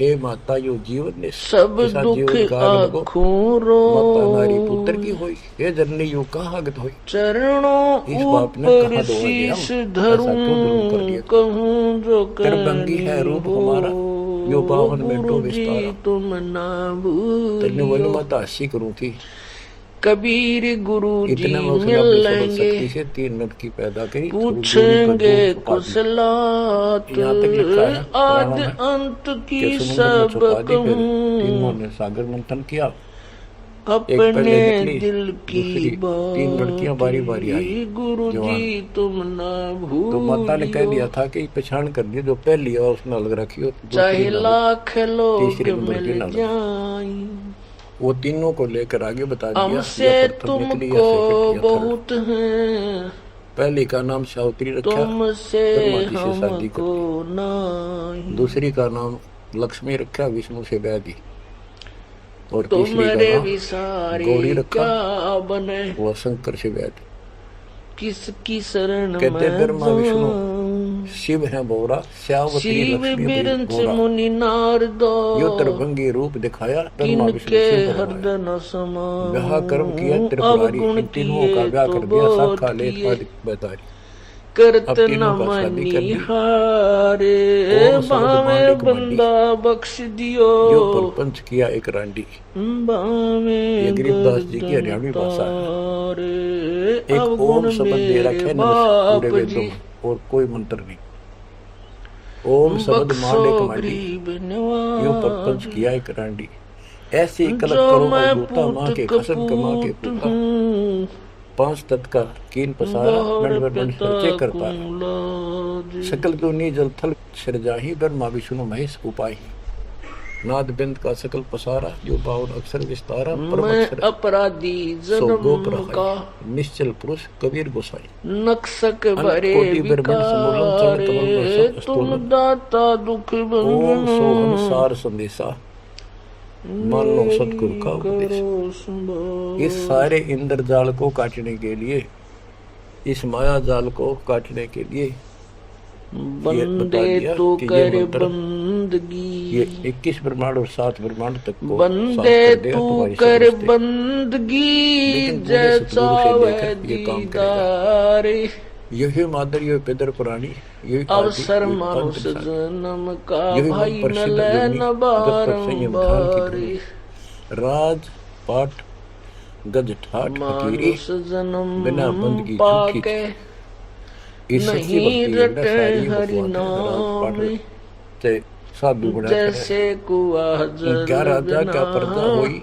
Speaker 3: हे माता यो जीवन ने
Speaker 2: सब
Speaker 3: जैसा
Speaker 2: दुख
Speaker 3: जीवन काल लगो
Speaker 2: आँखों रो,
Speaker 3: माता नारी पुत्र की होई, हे जननी यो कहाँ आगत होई।
Speaker 2: चरणों
Speaker 3: इस बाप ने
Speaker 2: ऊपर
Speaker 3: कहा दो
Speaker 2: शीश
Speaker 3: ऐसा
Speaker 2: धरूं,
Speaker 3: क्यों जुल्म कर दिया।
Speaker 2: कहूँ जो
Speaker 3: तरबंगी है रूप हमारा, यो बावन में
Speaker 2: गुरु
Speaker 3: डो
Speaker 2: जी
Speaker 3: विस्तारा।
Speaker 2: तुम ना
Speaker 3: तेने बोली
Speaker 2: भूलियो,
Speaker 3: माता हंसी करूं थी।
Speaker 2: कबीर गुरु जी
Speaker 3: इतने में उसने
Speaker 2: मिल
Speaker 3: अपनी सरल
Speaker 2: लेंगे,
Speaker 3: शक्ति से 3 लड़की पैदा करी,
Speaker 2: पूछेंगे कुशलात,
Speaker 3: यहाँ तक लिखा है
Speaker 2: आद
Speaker 3: पुराणों में
Speaker 2: अंत की
Speaker 3: कि समुद्र में
Speaker 2: सब
Speaker 3: छुपा दी। फिर
Speaker 2: कहूँ,
Speaker 3: तीनों ने सागर मंथन किया, एक
Speaker 2: अपने
Speaker 3: पहले निकली,
Speaker 2: दिल की
Speaker 3: दूसरी 3 लड़कियां बारी बारी आई
Speaker 2: गुरु
Speaker 3: जवान।
Speaker 2: जी तुम ना
Speaker 3: तो माता ने कह
Speaker 2: भूलियो,
Speaker 3: दिया था कि पहचान कर दी, जो पहली और उसने अलग रखी हो,
Speaker 2: चाहे
Speaker 3: दूसरी ना लो,
Speaker 2: लाख लोग
Speaker 3: तीसरे नंबर की
Speaker 2: मिल
Speaker 3: ना लो।
Speaker 2: जाएं,
Speaker 3: वो तीनों को लेकर आगे बता दिया।
Speaker 2: हमसे
Speaker 3: यह प्रथम निकली,
Speaker 2: तुमको
Speaker 3: यह सेकंड, यह थर्ड।
Speaker 2: बहुत है,
Speaker 3: पहली का नाम सावित्री रखा,
Speaker 2: तुमसे
Speaker 3: ब्रह्माजी से शादी कर
Speaker 2: हमको
Speaker 3: दी।
Speaker 2: नहीं,
Speaker 3: दूसरी का नाम लक्ष्मी रखा, विष्णु से ब्याह दी। और तीसरी
Speaker 2: तुम्हारे
Speaker 3: का नाम
Speaker 2: विसारे
Speaker 3: गौरी रखा,
Speaker 2: क्या बने,
Speaker 3: वो शंकर से ब्याह दी।
Speaker 2: किसकी शरण
Speaker 3: कहते
Speaker 2: में
Speaker 3: ब्रह्मा विष्णु
Speaker 2: जाऊं,
Speaker 3: शिव है बोरा, श्यावत्री
Speaker 2: शिव
Speaker 3: लक्ष्मी
Speaker 2: बिरंच
Speaker 3: बोरा।
Speaker 2: मुनि नारदो,
Speaker 3: यो तरभंगी रूप दिखाया, ब्रह्मा विष्णु
Speaker 2: किनके
Speaker 3: शिव बनाया।
Speaker 2: हृदय न समाऊं,
Speaker 3: ब्याह कर्म किया त्रिपुरारी,
Speaker 2: अवगुण
Speaker 3: इन तीनों का
Speaker 2: किए
Speaker 3: ब्याह
Speaker 2: तो
Speaker 3: कर दिया,
Speaker 2: बहुत
Speaker 3: शाखा लेत
Speaker 2: किए,
Speaker 3: आदि बतारी।
Speaker 2: करत
Speaker 3: अब
Speaker 2: न
Speaker 3: तीनों का शादी कर दी।
Speaker 2: मनिहारे,
Speaker 3: ओम शब्द
Speaker 2: बावे
Speaker 3: मालिक मंडी।
Speaker 2: बंदा बख्श दियो,
Speaker 3: यो परपंच किया एक रांडी।
Speaker 2: बावे
Speaker 3: ये गरीबदास जी की हरियाणवी भाषा है। एक ओम शब्द दे रखे हैं पूरे वेदों में, और कोई मंत्र नहीं। ओम शब्द माल एक मंडी, यो परपंच किया एक रांडी। ऐसे कलप करो और बूटा माँ के कसम कमा के पूता, 5 तत्व का कीन पसारा, बन खर्चे करता। सकल दुनी जल थल सिरजाही, ब्रह्मा विष्णु महेश उपाही। नाद बिंद का सकल पसारा, जो 52 अक्षर विस्तारा।
Speaker 2: मैं अपराधी जन्म का,
Speaker 3: निश्चल पुरुष कबीर गोसाई।
Speaker 2: नक्सक भरे
Speaker 3: कोटि ब्रह्मण समूलम चरण कमल में
Speaker 2: विकारे,
Speaker 3: सब
Speaker 2: तुम
Speaker 3: स्तोलम।
Speaker 2: दाता दुख
Speaker 3: ओम
Speaker 2: भंजन,
Speaker 3: सोहम सार संदेशा, मान लो सतगुरु का उपदेश। इस सारे इंद्रजाल को काटने के लिए, इस माया जाल को काटने के लिए
Speaker 2: बंदे तो कर बंदगी,
Speaker 3: ये 21 ब्रह्मांड और 7 ब्रह्मांड तक को
Speaker 2: बंदे तू कर बंदगी, जैसा
Speaker 3: ये काम करेगा। यही मादर, यही पितर पुरानी, यही
Speaker 2: अवसर मनुष्य जन्म का, भाई मिले न बारंबार,
Speaker 3: राज पाठ गज ठाठ फकीरी,
Speaker 2: मनुष्य जन्म
Speaker 3: बिना बंदगी
Speaker 2: पाके, नहीं रटे हरि नाम,
Speaker 3: साधु बना
Speaker 2: जैसे कुआ जल
Speaker 3: क्या राजा क्या प्रजा हुई,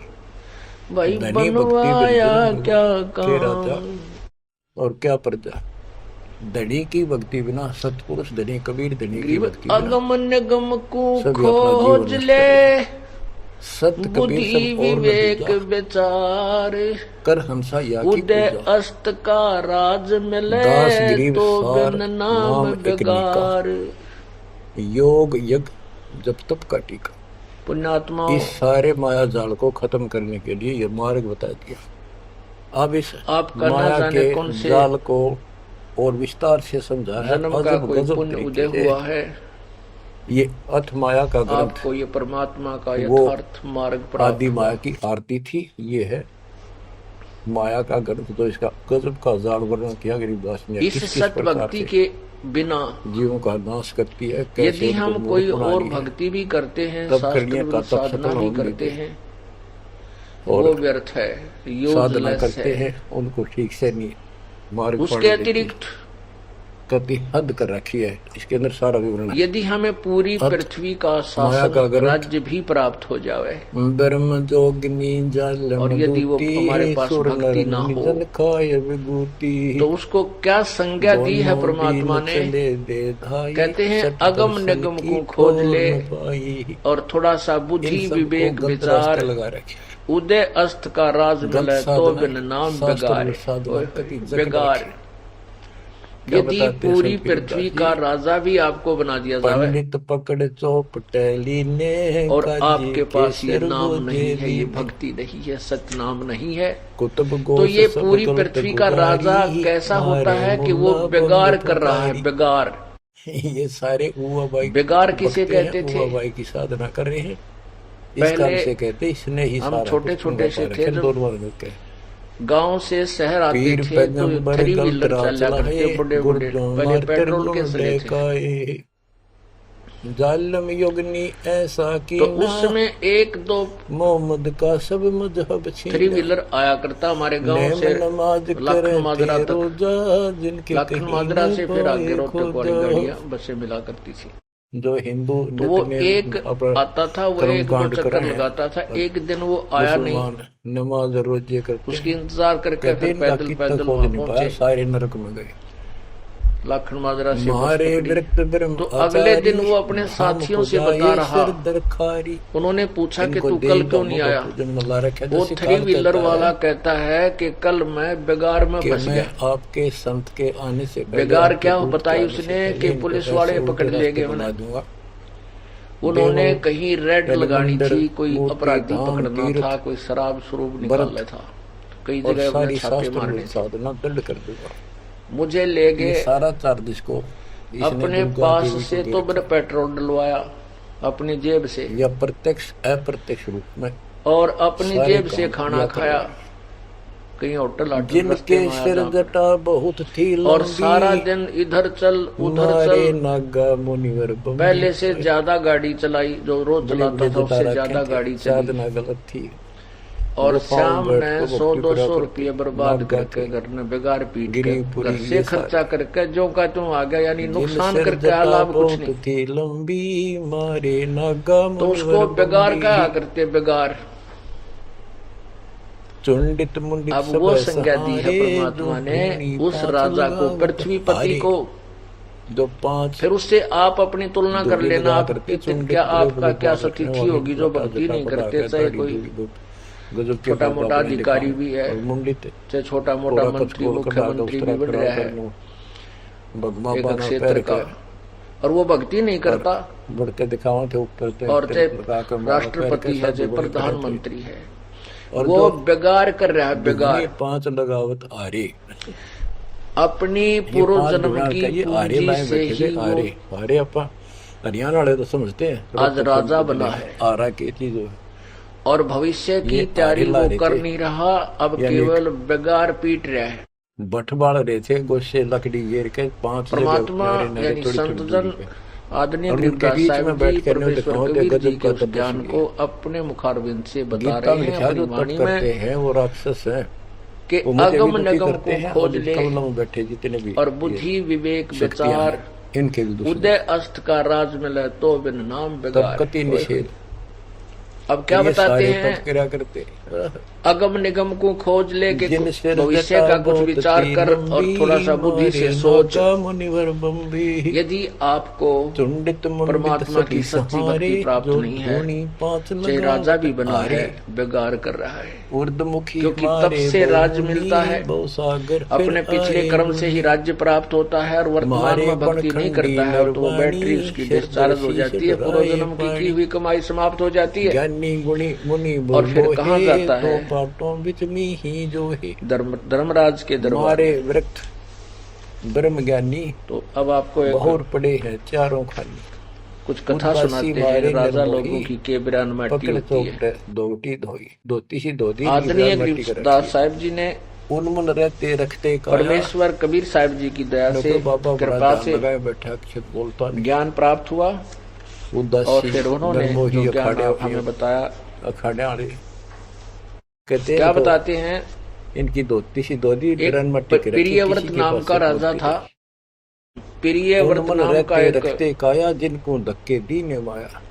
Speaker 2: भाई
Speaker 3: धनी
Speaker 2: बनवाया
Speaker 3: भक्ति
Speaker 2: क्या
Speaker 3: के राजा
Speaker 2: काम,
Speaker 3: और क्या प्रजा। धनी की भक्ति बिना, सतपुरुष धनी कबीर धनी की भक्ति बिना,
Speaker 2: अगम निगम को
Speaker 3: सभी अपना जीवन
Speaker 2: खोज
Speaker 3: नष्ट
Speaker 2: ले,
Speaker 3: सत्य कबीर
Speaker 2: बुद्धि
Speaker 3: सब और न
Speaker 2: विवेक
Speaker 3: दूजा,
Speaker 2: विचार,
Speaker 3: कर हंसा या की
Speaker 2: उदय
Speaker 3: पूजा।
Speaker 2: अस्त का राज मिले,
Speaker 3: दास ग्रीव
Speaker 2: तो
Speaker 3: सार
Speaker 2: बिन
Speaker 3: नाम
Speaker 2: नाम
Speaker 3: एक नीका।
Speaker 2: बेगार।
Speaker 3: योग यज्ञ जब तप का टीका।
Speaker 2: पुण्यात्मा
Speaker 3: इस सारे माया जाल को खत्म करने के लिए ये मार्ग बता दिया। अब इस
Speaker 2: आप करना
Speaker 3: माया
Speaker 2: जाने
Speaker 3: के
Speaker 2: कौन से
Speaker 3: जाल को और विस्तार से समझा है।
Speaker 2: जन्म का
Speaker 3: अजब
Speaker 2: कोई
Speaker 3: गजब
Speaker 2: पुण्य
Speaker 3: तरीके
Speaker 2: उदय
Speaker 3: से
Speaker 2: हुआ है,
Speaker 3: ये अथ माया का ग्रंथ,
Speaker 2: आपको ये परमात्मा का
Speaker 3: वो
Speaker 2: यथार्थ मार्ग प्राप्त
Speaker 3: आदि माया की आरती थी। ये है माया का ग्रंथ, तो इसका गजब का जाल वर्णन किया गरीबदास ने।
Speaker 2: इस
Speaker 3: किस
Speaker 2: सत्य
Speaker 3: प्रकार
Speaker 2: भक्ति
Speaker 3: से
Speaker 2: के बिना
Speaker 3: जीवों का नाश करती है, कैसे
Speaker 2: यदि हम
Speaker 3: उनको
Speaker 2: कोई
Speaker 3: मूर्ख
Speaker 2: और
Speaker 3: बनानी है,
Speaker 2: भक्ति भी करते हैं,
Speaker 3: तब
Speaker 2: शास्त्र
Speaker 3: करिए का
Speaker 2: विरुद्ध
Speaker 3: तब
Speaker 2: साधना
Speaker 3: सफल
Speaker 2: भी
Speaker 3: होंगे।
Speaker 2: करते हैं,
Speaker 3: और
Speaker 2: वो व्यर्थ है,
Speaker 3: साधना
Speaker 2: यूजलेस
Speaker 3: करते
Speaker 2: है।
Speaker 3: हैं उनको ठीक से नहीं मार्ग
Speaker 2: उसके
Speaker 3: पढ़ देती है।
Speaker 2: अतिरिक्त
Speaker 3: कति हद कर रखी है, इसके अंदर सारा विवरण है।
Speaker 2: यदि हमें पूरी
Speaker 3: अब
Speaker 2: पृथ्वी का
Speaker 3: माया
Speaker 2: शासन
Speaker 3: का ग्रंथ,
Speaker 2: राज्य भी प्राप्त हो जावे,
Speaker 3: ब्रह्म जोगिनी जल
Speaker 2: और यदि वो हमारे पास भक्ति ना हो, तो उसको क्या संज्ञा दी है परमात्मा ने। कहते हैं अगम निगम को खोज ले, और थोड़ा सा बुद्धि विवेक विचार, उदय अस्त का राज मिले, तो बिन नाम बेगार। यदि पूरी पृथ्वी का राजा भी आपको बना दिया जाए
Speaker 3: पंडित पकड़ चौपटली ने,
Speaker 2: और आपके पास ये नाम नहीं है, ये भक्ति नहीं है, सत्य नाम नहीं है, तो ये पूरी पृथ्वी का राजा कैसा होता है कि वो बेगार कर रहा है, बेगार।
Speaker 3: ये सारे हुआ बाई
Speaker 2: बिगार किसे
Speaker 3: भक्त हैं,
Speaker 2: कहते थे?
Speaker 3: हुआ बाई की साधना कर रहे हैं। इस
Speaker 2: पहले
Speaker 3: काम से कहते इसने ही
Speaker 2: हम
Speaker 3: सारा
Speaker 2: छोटे
Speaker 3: कुछ
Speaker 2: छोटे से
Speaker 3: उनका
Speaker 2: थे,
Speaker 3: रखे,
Speaker 2: जब
Speaker 3: दोनों मिलके।
Speaker 2: गांव से शहर आते
Speaker 3: पीर
Speaker 2: थे तो
Speaker 3: पैगंबर
Speaker 2: थ्री
Speaker 3: गलत
Speaker 2: व्हीलर
Speaker 3: राह
Speaker 2: चला
Speaker 3: चला
Speaker 2: करते
Speaker 3: है,
Speaker 2: बड़े बड़े।
Speaker 3: गुर्जों
Speaker 2: पहले
Speaker 3: मार
Speaker 2: पेट्रोल
Speaker 3: कर
Speaker 2: के चले थे,
Speaker 3: डकाए, जालिम योगनी ऐसा
Speaker 2: तो
Speaker 3: कीना,
Speaker 2: उसमें एक दो
Speaker 3: मोहम्मद का सब मजहब
Speaker 2: थ्री
Speaker 3: छीना,
Speaker 2: व्हीलर आया करता हमारे गांव से
Speaker 3: नेम नमाज
Speaker 2: लाखन
Speaker 3: करे
Speaker 2: माजरा
Speaker 3: थे
Speaker 2: तक।
Speaker 3: रोजा, जिनके
Speaker 2: लाखन
Speaker 3: कहीं
Speaker 2: माजरा
Speaker 3: न
Speaker 2: से फिर आगे
Speaker 3: पाए
Speaker 2: रोहतक वाली
Speaker 3: खुदा।
Speaker 2: गाड़ियां बसें मिला करती थी।
Speaker 3: जो हिंदू
Speaker 2: तो वो
Speaker 3: नित्य
Speaker 2: एक
Speaker 3: नेम अपना
Speaker 2: आता था, वो
Speaker 3: कर्म
Speaker 2: एक दो
Speaker 3: कांड
Speaker 2: चक्कर
Speaker 3: करे हैं,
Speaker 2: लगाता था। एक दिन वो आया नहीं,
Speaker 3: मुसलमान नमाज रोजे करते
Speaker 2: उसकी
Speaker 3: हैं,
Speaker 2: इंतजार करके
Speaker 3: कहते
Speaker 2: फिर
Speaker 3: इनका
Speaker 2: पैदल
Speaker 3: कितना
Speaker 2: पैदल
Speaker 3: खोज
Speaker 2: वहां
Speaker 3: नहीं पाया,
Speaker 2: पहुंचे।
Speaker 3: सारे नरक में गए।
Speaker 2: लाखन माजरा से बस
Speaker 3: मारे
Speaker 2: पकड़ी।
Speaker 3: विरक्त ब्रह्म
Speaker 2: तो अगले दिन वो अपने
Speaker 3: आचारी,
Speaker 2: साथियों से
Speaker 3: हमको
Speaker 2: बता
Speaker 3: जाए
Speaker 2: रहा।
Speaker 3: सिर दरखारी।
Speaker 2: उन्होंने पूछा कि
Speaker 3: इनको
Speaker 2: तू
Speaker 3: दे
Speaker 2: कल
Speaker 3: दो,
Speaker 2: क्यों नहीं आया?
Speaker 3: जन्म ला रखे
Speaker 2: वो
Speaker 3: जैसे
Speaker 2: थ्री
Speaker 3: काल
Speaker 2: व्हीलर
Speaker 3: कहता
Speaker 2: वाला
Speaker 3: है
Speaker 2: कहता है कि कल मैं बिगार में
Speaker 3: कि
Speaker 2: फंस
Speaker 3: मैं
Speaker 2: गया।
Speaker 3: आपके संत के आने से पहले,
Speaker 2: बिगार
Speaker 3: आपके
Speaker 2: क्या
Speaker 3: दूत
Speaker 2: बताई
Speaker 3: के आने से
Speaker 2: उसने
Speaker 3: पहले
Speaker 2: कि
Speaker 3: इनको
Speaker 2: पुलिस
Speaker 3: ऐसे
Speaker 2: वाले
Speaker 3: उल्टे
Speaker 2: पकड़ ले
Speaker 3: रास्ते
Speaker 2: गए
Speaker 3: बना
Speaker 2: उन्हें।
Speaker 3: दूंगा।
Speaker 2: उन्होंने
Speaker 3: बेहो,
Speaker 2: कहीं रेड लगानी
Speaker 3: मंदिर,
Speaker 2: थी, कोई
Speaker 3: मूर्ति,
Speaker 2: अपराधी
Speaker 3: धाम,
Speaker 2: पकड़ना
Speaker 3: तीर्थ,
Speaker 2: था, कोई शराब स्वरूप
Speaker 3: व्रत
Speaker 2: निकालना था, कई
Speaker 3: और
Speaker 2: जगह उन्हें
Speaker 3: सारी
Speaker 2: छापे
Speaker 3: शास्त्र
Speaker 2: मारने थे।
Speaker 3: साधना दंड कर दूंगा।
Speaker 2: मुझे ले
Speaker 3: ये
Speaker 2: गए
Speaker 3: सारा चार्ज को इसने
Speaker 2: अपने
Speaker 3: दुर्गा
Speaker 2: पास
Speaker 3: देवी को
Speaker 2: से,
Speaker 3: दे
Speaker 2: तो
Speaker 3: रखा
Speaker 2: मैंने पेट्रोल डलवाया अपनी जेब से,
Speaker 3: या प्रत्यक्ष अप्रत्यक्ष रूप में,
Speaker 2: और अपनी
Speaker 3: सारे
Speaker 2: जेब से
Speaker 3: काम
Speaker 2: खाना
Speaker 3: किया
Speaker 2: खाया।
Speaker 3: करवाए।
Speaker 2: कहीं होटल आटल
Speaker 3: जिनके
Speaker 2: रास्ते में आया
Speaker 3: सिर
Speaker 2: जहाँ पे।
Speaker 3: जटा बहुत थी
Speaker 2: और
Speaker 3: लंबी,
Speaker 2: सारा दिन इधर चल उधर
Speaker 3: मारे
Speaker 2: चल।
Speaker 3: नागा मुनिवर बम्बी।
Speaker 2: पहले से ज्यादा गाड़ी चलाई, जो रोज चलाता था उससे ज्यादा गाड़ी चली।
Speaker 3: साधना गलत थी।
Speaker 2: और
Speaker 3: जो
Speaker 2: शाम
Speaker 3: पाँव
Speaker 2: ने
Speaker 3: बैठ को
Speaker 2: 100-200
Speaker 3: भक्ति
Speaker 2: रुपये बर्बाद
Speaker 3: नागा
Speaker 2: करके
Speaker 3: के
Speaker 2: घर में बेगार पीट के
Speaker 3: गिरीपुरी
Speaker 2: घर से
Speaker 3: ये
Speaker 2: खर्चा करके जो का तुम आ गया, यानी
Speaker 3: जिन
Speaker 2: नुकसान
Speaker 3: सिर
Speaker 2: करके
Speaker 3: जटा
Speaker 2: लाभ कुछ
Speaker 3: बहुत
Speaker 2: नहीं।
Speaker 3: थी लंबी, मारे नागा
Speaker 2: तो उसको
Speaker 3: मुनिवर
Speaker 2: बेगार
Speaker 3: बम्बी।
Speaker 2: कहा करते, बेगार।
Speaker 3: चुंडित मुंडित
Speaker 2: अब
Speaker 3: सब
Speaker 2: वो संज्ञा दी है
Speaker 3: सहारे,
Speaker 2: परमात्मा
Speaker 3: जो
Speaker 2: ने
Speaker 3: भूमि
Speaker 2: उस
Speaker 3: पाँच
Speaker 2: राजा को,
Speaker 3: लगावत
Speaker 2: पृथ्वीपति
Speaker 3: हारे।
Speaker 2: को।
Speaker 3: जो 5
Speaker 2: फिर उससे आप अपनी तुलना कर
Speaker 3: डोली
Speaker 2: लेना,
Speaker 3: लगा
Speaker 2: आप
Speaker 3: करके चुंडित
Speaker 2: क्या
Speaker 3: प्रयोग
Speaker 2: आपका क्या
Speaker 3: बाबा
Speaker 2: स्थिति
Speaker 3: रखने
Speaker 2: होगी, जो
Speaker 3: वाले
Speaker 2: भक्ति नहीं
Speaker 3: बता
Speaker 2: करते,
Speaker 3: के
Speaker 2: चाहे
Speaker 3: दाढ़ी
Speaker 2: कोई
Speaker 3: दूरी गजब के
Speaker 2: छोटा
Speaker 3: बाबा
Speaker 2: मोटा
Speaker 3: अपने
Speaker 2: अधिकारी
Speaker 3: दिखाओ।
Speaker 2: भी है,
Speaker 3: और मुंडित
Speaker 2: चाहे छोटा मोटा मंत्री मुख्यमंत्री भी बन रहा है एक क्षेत्र का, और वो भक्ति नहीं करता।
Speaker 3: बढ़ के दिखाओ थे ऊपर,
Speaker 2: और चाहे राष्ट्रपति है, चाहे प्रधानमंत्री है,
Speaker 3: और
Speaker 2: वो बेगार कर रहा है, बेगार।
Speaker 3: 5 लगावत आरे,
Speaker 2: अपनी पूर्व जन्म की पूंजी से ही वो
Speaker 3: आरे आरे अपा हरियाणा वाले तो समझते हैं,
Speaker 2: आज राजा बना है।
Speaker 3: आरा की चीज है।
Speaker 2: और भविष्य की
Speaker 3: ये
Speaker 2: तैयारी
Speaker 3: आरे ला
Speaker 2: वो
Speaker 3: रहे
Speaker 2: कर
Speaker 3: थे।
Speaker 2: नहीं रहा, अब
Speaker 3: यानी
Speaker 2: केवल बेगार पीट रहा है।
Speaker 3: बठबाल रहे थे गोशे लकड़ी घेर के 5
Speaker 2: परमात्मा यानी संत जन आदरणीय गरीबदास साहिब जी परमेश्वर कबीर जी के उस ज्ञान को अपने मुखारविंद से बता रहे हैं अपनी वाणी
Speaker 3: करते
Speaker 2: में
Speaker 3: हैं, वो राक्षस है
Speaker 2: कि अगम नगम को खोज ले,
Speaker 3: बैठे जितने भी
Speaker 2: और बुद्धि विवेक
Speaker 3: शक्तियां
Speaker 2: विचार
Speaker 3: हैं, इनके भी दुश्मन।
Speaker 2: उदय अस्त का राज मिले तो बिन नाम
Speaker 3: तब
Speaker 2: बेगार।
Speaker 3: कति निषेध।
Speaker 2: अब क्या
Speaker 3: ये
Speaker 2: बताते
Speaker 3: सारे
Speaker 2: हैं,
Speaker 3: तब क्या करते,
Speaker 2: अगम निगम को खोज ले के
Speaker 3: जिन सिर
Speaker 2: भविष्य
Speaker 3: जटा
Speaker 2: का कुछ
Speaker 3: बहुत
Speaker 2: विचार
Speaker 3: थी
Speaker 2: कर और
Speaker 3: लंबी,
Speaker 2: थोड़ा सा बुद्धि से
Speaker 3: मारे
Speaker 2: सोच।
Speaker 3: नागा मुनिवर बम्बी।
Speaker 2: यदि आपको
Speaker 3: चुंडित मुंडित
Speaker 2: परमात्मा की
Speaker 3: सखी
Speaker 2: सच्ची
Speaker 3: सहारे,
Speaker 2: भक्ति प्राप्त
Speaker 3: जो
Speaker 2: नहीं है,
Speaker 3: धूनी 5
Speaker 2: चाहे
Speaker 3: लगा
Speaker 2: राजा भी बना
Speaker 3: आरे।
Speaker 2: है, बेगार कर रहा है।
Speaker 3: उर्दमुखी
Speaker 2: क्योंकि तब
Speaker 3: मारे
Speaker 2: से राज
Speaker 3: बहुनी,
Speaker 2: मिलता है,
Speaker 3: बहुसागर
Speaker 2: अपने
Speaker 3: फिर
Speaker 2: पिछले
Speaker 3: आए
Speaker 2: कर्म से ही राज्य प्राप्त होता है, और वर्तमान
Speaker 3: मारे
Speaker 2: में भक्ति नहीं करता है तो वो बैटरी उसकी डिस्चार्ज हो जाती है, पूर्व जन्म की हुई कमाई समाप्त हो जाती है।
Speaker 3: ज्ञानी गुणी मुनि
Speaker 2: और फिर कहाँ जाता है?
Speaker 3: तो पाटों बिच में ही जो है
Speaker 2: धर्मराज के दरबार।
Speaker 3: मारे वृक्ष ब्रह्म ज्ञानी
Speaker 2: तो अब आपको एक
Speaker 3: बहुत पड़े हैं चारों खाली,
Speaker 2: कुछ कथा सुनाते हैं राजा लोगों की के बिरान माटी
Speaker 3: पकड़
Speaker 2: होती है।
Speaker 3: चौपटे दोटी धोई दोती सी धोती
Speaker 2: आदरणीय गरीबदास साहिब जी ने
Speaker 3: उनमुन रहते रखते काया,
Speaker 2: परमेश्वर कबीर साहिब जी की दया से
Speaker 3: बाबा
Speaker 2: कृपा से
Speaker 3: लगाए बैठा अक्षत बोलता नहीं।
Speaker 2: ज्ञान प्राप्त हुआ,
Speaker 3: उदासी
Speaker 2: और फिर उन्होंने
Speaker 3: धर्मोही
Speaker 2: जो ज्ञान
Speaker 3: अखाड़े
Speaker 2: हमें बताया।
Speaker 3: अखाड़े वाले कहते
Speaker 2: क्या
Speaker 3: हैं तो
Speaker 2: बताते हैं,
Speaker 3: इनकी धोती सी धोती
Speaker 2: एक
Speaker 3: बिरन मट्टी के रखी,
Speaker 2: प्रियव्रत
Speaker 3: किसी के
Speaker 2: नाम
Speaker 3: पास
Speaker 2: का
Speaker 3: से
Speaker 2: राजा
Speaker 3: धोती
Speaker 2: था।
Speaker 3: रखी।
Speaker 2: प्रियव्रत
Speaker 3: उनमुन
Speaker 2: नाम का
Speaker 3: रहते
Speaker 2: एक
Speaker 3: रखते काया, जिनको धक्के दीने माया,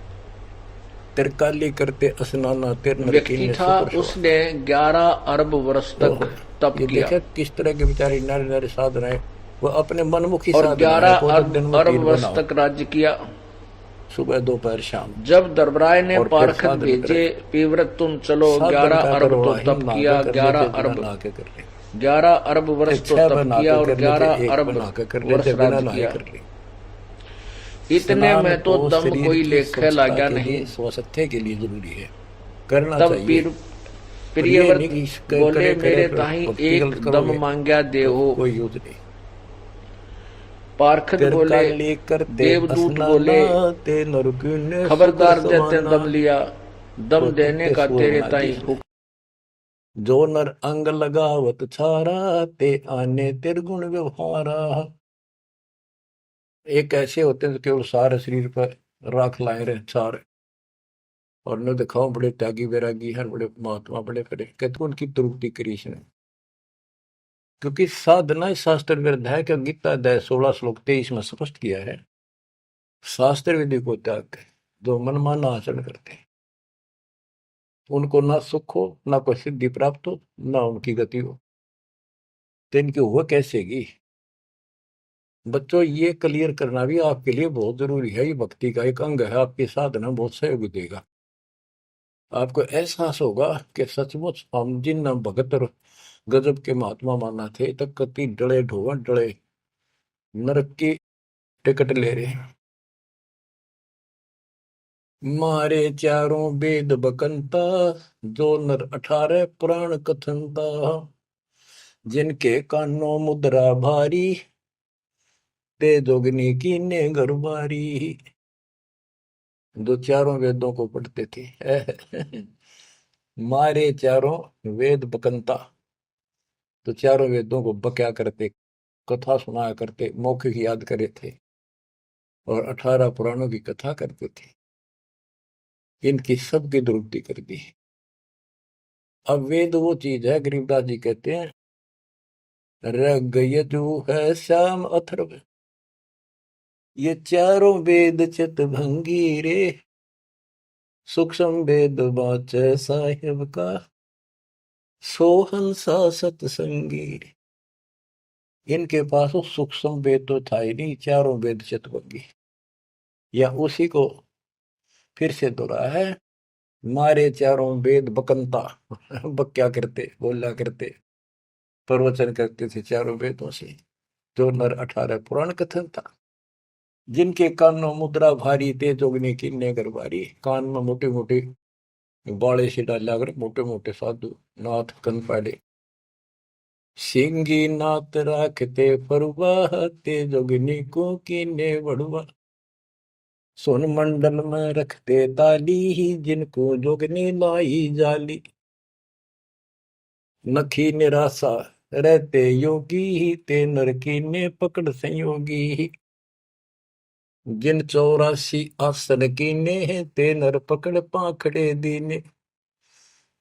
Speaker 3: तिरकाली करते स्नाना तिर
Speaker 2: व्यक्ति था। उसने 11 अरब वर्ष तक तप किया,
Speaker 3: देखा किस तरह के बेचारे नारे नारे साधनाएं, वो अपने मनमुखी
Speaker 2: और
Speaker 3: साधना
Speaker 2: 11
Speaker 3: है, पूरे दिन में
Speaker 2: अरब
Speaker 3: 3
Speaker 2: वर्ष
Speaker 3: बनाओ,
Speaker 2: तक राज्य किया।
Speaker 3: सुबह दोपहर शाम।
Speaker 2: जब दरबराय ने
Speaker 3: और फिर
Speaker 2: पारखत
Speaker 3: साधन
Speaker 2: भेजे, पीवरत तुम चलो,
Speaker 3: साधन
Speaker 2: 11
Speaker 3: का
Speaker 2: अरब
Speaker 3: करो,
Speaker 2: तो
Speaker 3: वाही
Speaker 2: तप
Speaker 3: मांगा
Speaker 2: किया,
Speaker 3: कर
Speaker 2: 11
Speaker 3: लेते,
Speaker 2: अरब
Speaker 3: बिना नहा के कर ले।
Speaker 2: 11 अरब वर्ष तो
Speaker 3: 6
Speaker 2: तप
Speaker 3: बना
Speaker 2: किया,
Speaker 3: के
Speaker 2: और
Speaker 3: कर लेते,
Speaker 2: 11
Speaker 3: एक
Speaker 2: अरब
Speaker 3: बना के कर
Speaker 2: वर्ष
Speaker 3: लेते, बिना
Speaker 2: राज्य
Speaker 3: नहाए
Speaker 2: किया।
Speaker 3: कर ले।
Speaker 2: इतने
Speaker 3: स्नान
Speaker 2: में तो दम
Speaker 3: शरीर
Speaker 2: कोई
Speaker 3: की
Speaker 2: लेखे
Speaker 3: स्वच्छता
Speaker 2: लगा
Speaker 3: के
Speaker 2: नहीं।
Speaker 3: लिए, स्वास्थ्य के लिए जरूरी है, करना
Speaker 2: तब
Speaker 3: चाहिए।
Speaker 2: प्रियव्रत
Speaker 3: ये नहीं कि
Speaker 2: बोले
Speaker 3: करे
Speaker 2: मेरे
Speaker 3: करे
Speaker 2: ताही
Speaker 3: भक्ति
Speaker 2: एक
Speaker 3: गलत
Speaker 2: दम
Speaker 3: करोगे,
Speaker 2: मांग्या देहो।
Speaker 3: कोई यूज नहीं।
Speaker 2: पारखत
Speaker 3: तेर
Speaker 2: बोले,
Speaker 3: काली करते
Speaker 2: देवदूत
Speaker 3: असनाना
Speaker 2: बोले,
Speaker 3: ते नरकुन
Speaker 2: खबरदार
Speaker 3: सुख
Speaker 2: देते
Speaker 3: समाना
Speaker 2: दम लिया, दम
Speaker 3: को
Speaker 2: देने
Speaker 3: तित्ते
Speaker 2: का
Speaker 3: सुअर
Speaker 2: तेरे
Speaker 3: बना दी।
Speaker 2: ताई हुक्म।
Speaker 3: जो नर अंग लगावत छारा ते आने तिरगुण व्यवहारा। एक ऐसे होते हैं जो केवल सारे शरीर पर राख लाए रहे छार, और न दिखाओ बड़े त्यागी वैरागी हैं, बड़े महात्मा बड़े करे, कहते उनकी तृप्ति कृष्ण है। क्योंकि साधना इस शास्त्र विरुद्ध है कि गीता अध्याय 16 श्लोक 23 में स्पष्ट किया है, शास्त्र विधि को त्याग कर जो मनमाना आचरण करते हैं उनको ना सुख हो, ना कोई सिद्धि प्राप्त हो, ना उनकी गति हो। तो इनकी हुआ कैसेगी? बच्चों, ये क्लियर करना भी आपके लिए बहुत जरूरी है। ये भक्ति का एक अंग है, आपकी साधना बहुत सहयोग देगा। आपको एहसास होगा कि सचमुच हम जिन भगत और गजब के महात्मा माना थे, तक कति डले ढोवा डले नरक की टिकट ले रहे हैं। मारे चारों वेद बकंता, जो नर 18 पुराण कथनता, जिनके कानों मुद्रा भारी, ते जोगनी की ने गरबारी। जो चारों वेदों को पढ़ते थे मारे चारों वेद बकंता, तो चारों वेदों को बक्या करते, कथा सुनाया करते, मौखिक याद करे थे, और 18 पुराणों की कथा करते थे। इनकी सबकी दुरुक्ति कर दी। अब वेद वो चीज है, गरीबदास जी कहते हैं, रग यजु है श्याम अथर्व, ये चारों वेद चित भंगी रे, सूक्ष्म वेद बाच साहिब का, सोहंसा सतसंगी। इनके पास वो सूक्ष्म वेद तो था ही नहीं, चारों वेद चित भंगी। या उसी को फिर से दोहरा है, मारे चारों वेद बकंता बक्या करते, बोला करते, प्रवचन करते थे चारों वेदों से, जो नर 18 पुराण कथन था। जिनके कानों मुद्रा भारी, ते जोगने की ने गरबारी। कान में मोटे मोटे बाले से डाला कर, मोटे मोटे साधु नाथ कन पाड़े, सिंगी नाथ राखते फरुआ, ते जोगनी को कीने बड़ुआ। सोन मंडल में रखते ताली, जिनको जोगनी लाई जाली। नखी निराशा रहते योगी, ते नर की ने पकड़ संयोगी। जिन 84 आसन कीने, ते नर पकड़ पाखड़े दीने।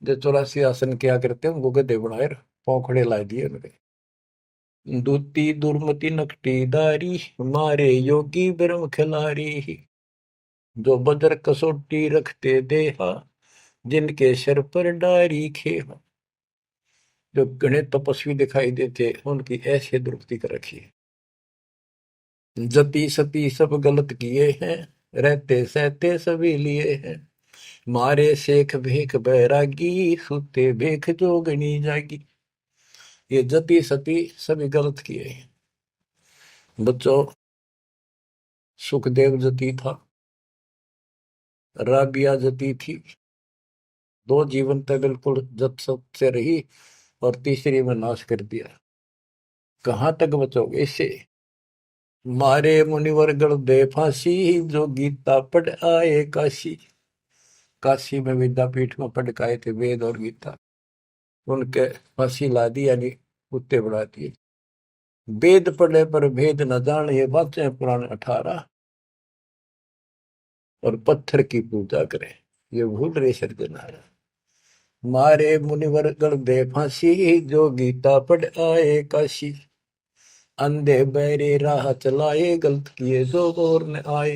Speaker 3: जो 84 आसन क्या करते हैं, उनको गधे बनाए पाखड़े ला दिए उनके। दूती दुर्मति नकटी दारी, मारे योगी ब्रह्म खिलारी। जो बजर कसोटी रखते देहा, जिनके सर पर डारी खेहा। जो घने तपस्वी दिखाई देते, उनकी ऐसे दुरुक्ति कर रखी है। जति सती सब गलत किए हैं, रहते सहते सभी लिए हैं। मारे शेख भेख बैरागी, सुते भेख जोगनी जागी। ये जति सती सभी गलत किए हैं। बच्चों, सुखदेव जति था, राबिया जति थी, दो जीवन तक बिल्कुल जत सत से रही, और तीसरी में नाश कर दिया। कहां तक बचोगे इससे? मारे मुनिवर गण दे फांसी, जो गीता पढ़ आए काशी। काशी में विद्यापीठ में पढ़ के आए थे वेद और गीता, उनके फांसी ला दी, यानी कुत्ते बढ़ा दिए। वेद पढ़े पर भेद न जान, ये बातें पुराण 18, और पत्थर की पूजा करें, ये भूल रहे सर्जनारा। मारे मुनिवर गण दे फांसी, जो गीता पढ़ आए काशी। अंधे बहरे राह चलाए, गलत किए जो और न आए।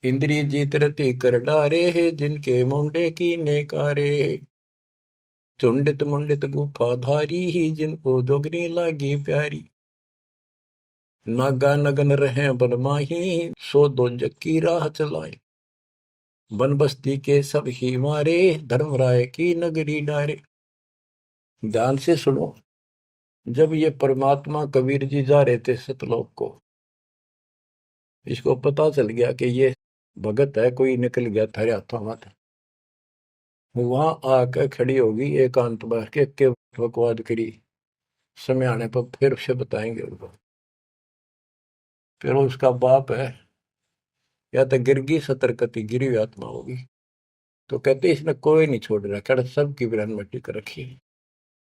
Speaker 3: इंद्री जीत रति कर डारे, जिनके मुंडे की नेकारे। चुंडित मुंडित गुफा धारी, जिनको जोगनी लागी प्यारी। नागा नगन रहे बनमाही, सो दो जक्की राह चलाए। वन बस्ती के सब ही मारे, धर्मराय की नगरी डारे। ध्यान से सुनो, जब ये परमात्मा कबीर जी जा रहे थे सतलोक को, इसको पता चल गया कि ये भगत है, कोई निकल गया थारे हाथों में, वहां आकर खड़ी होगी एकांत बैठ के बकवाद करी। समय आने पर फिर से बताएंगे उनको। फिर उसका बाप है, या तो गिरगी सतर्कती गिरी हुई आत्मा होगी। तो कहते इसने कोई नहीं छोड़ रखा, सबकी बिरान मिट्टी कर रखी है।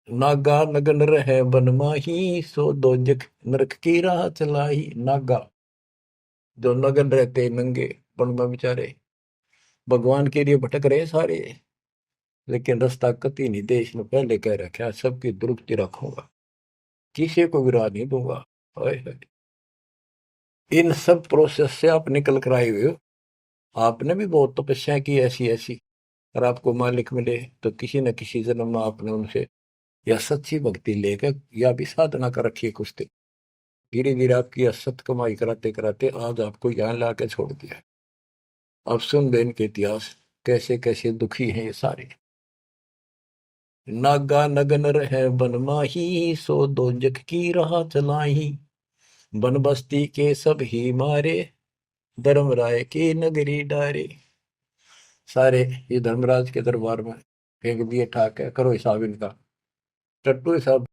Speaker 3: नागा नगन रहे बन माही, सो दोजख नरक की राह चलाई। नागा जो नगन रहते नंगे वन में बेचारे, भगवान के लिए भटक रहे सारे, लेकिन रास्ता कति नहीं दे। इसने पहले कह रखा सबकी दुरुक्ति रखूंगा, किसी को भी राह नहीं दूंगा। हाय हाय। इन सब प्रोसेस से आप निकल कर आए हुए हो। आपने भी बहुत तपस्या की ऐसी ऐसी, और आपको मालिक मिले तो किसी न किसी जन्म में आपने उनसे या सच्ची भक्ति लेकर या भी साधना कर रखी है कुछ दिन। धीरे धीरे आपकी असत कमाई कराते कराते आज आपको यहाँ ला के छोड़ दिया। अब सुन बेन के इतिहास, कैसे कैसे दुखी हैं ये सारे। नागा नगन रहे बन माही, सो दोजख की राह चलाई। बन बस्ती के सब ही मारे, धर्मराय की नगरी डारे। सारे ये धर्मराज के दरबार में फेंक दिए ठाक है, करो हिसाब इनका। टट्टू हिसाब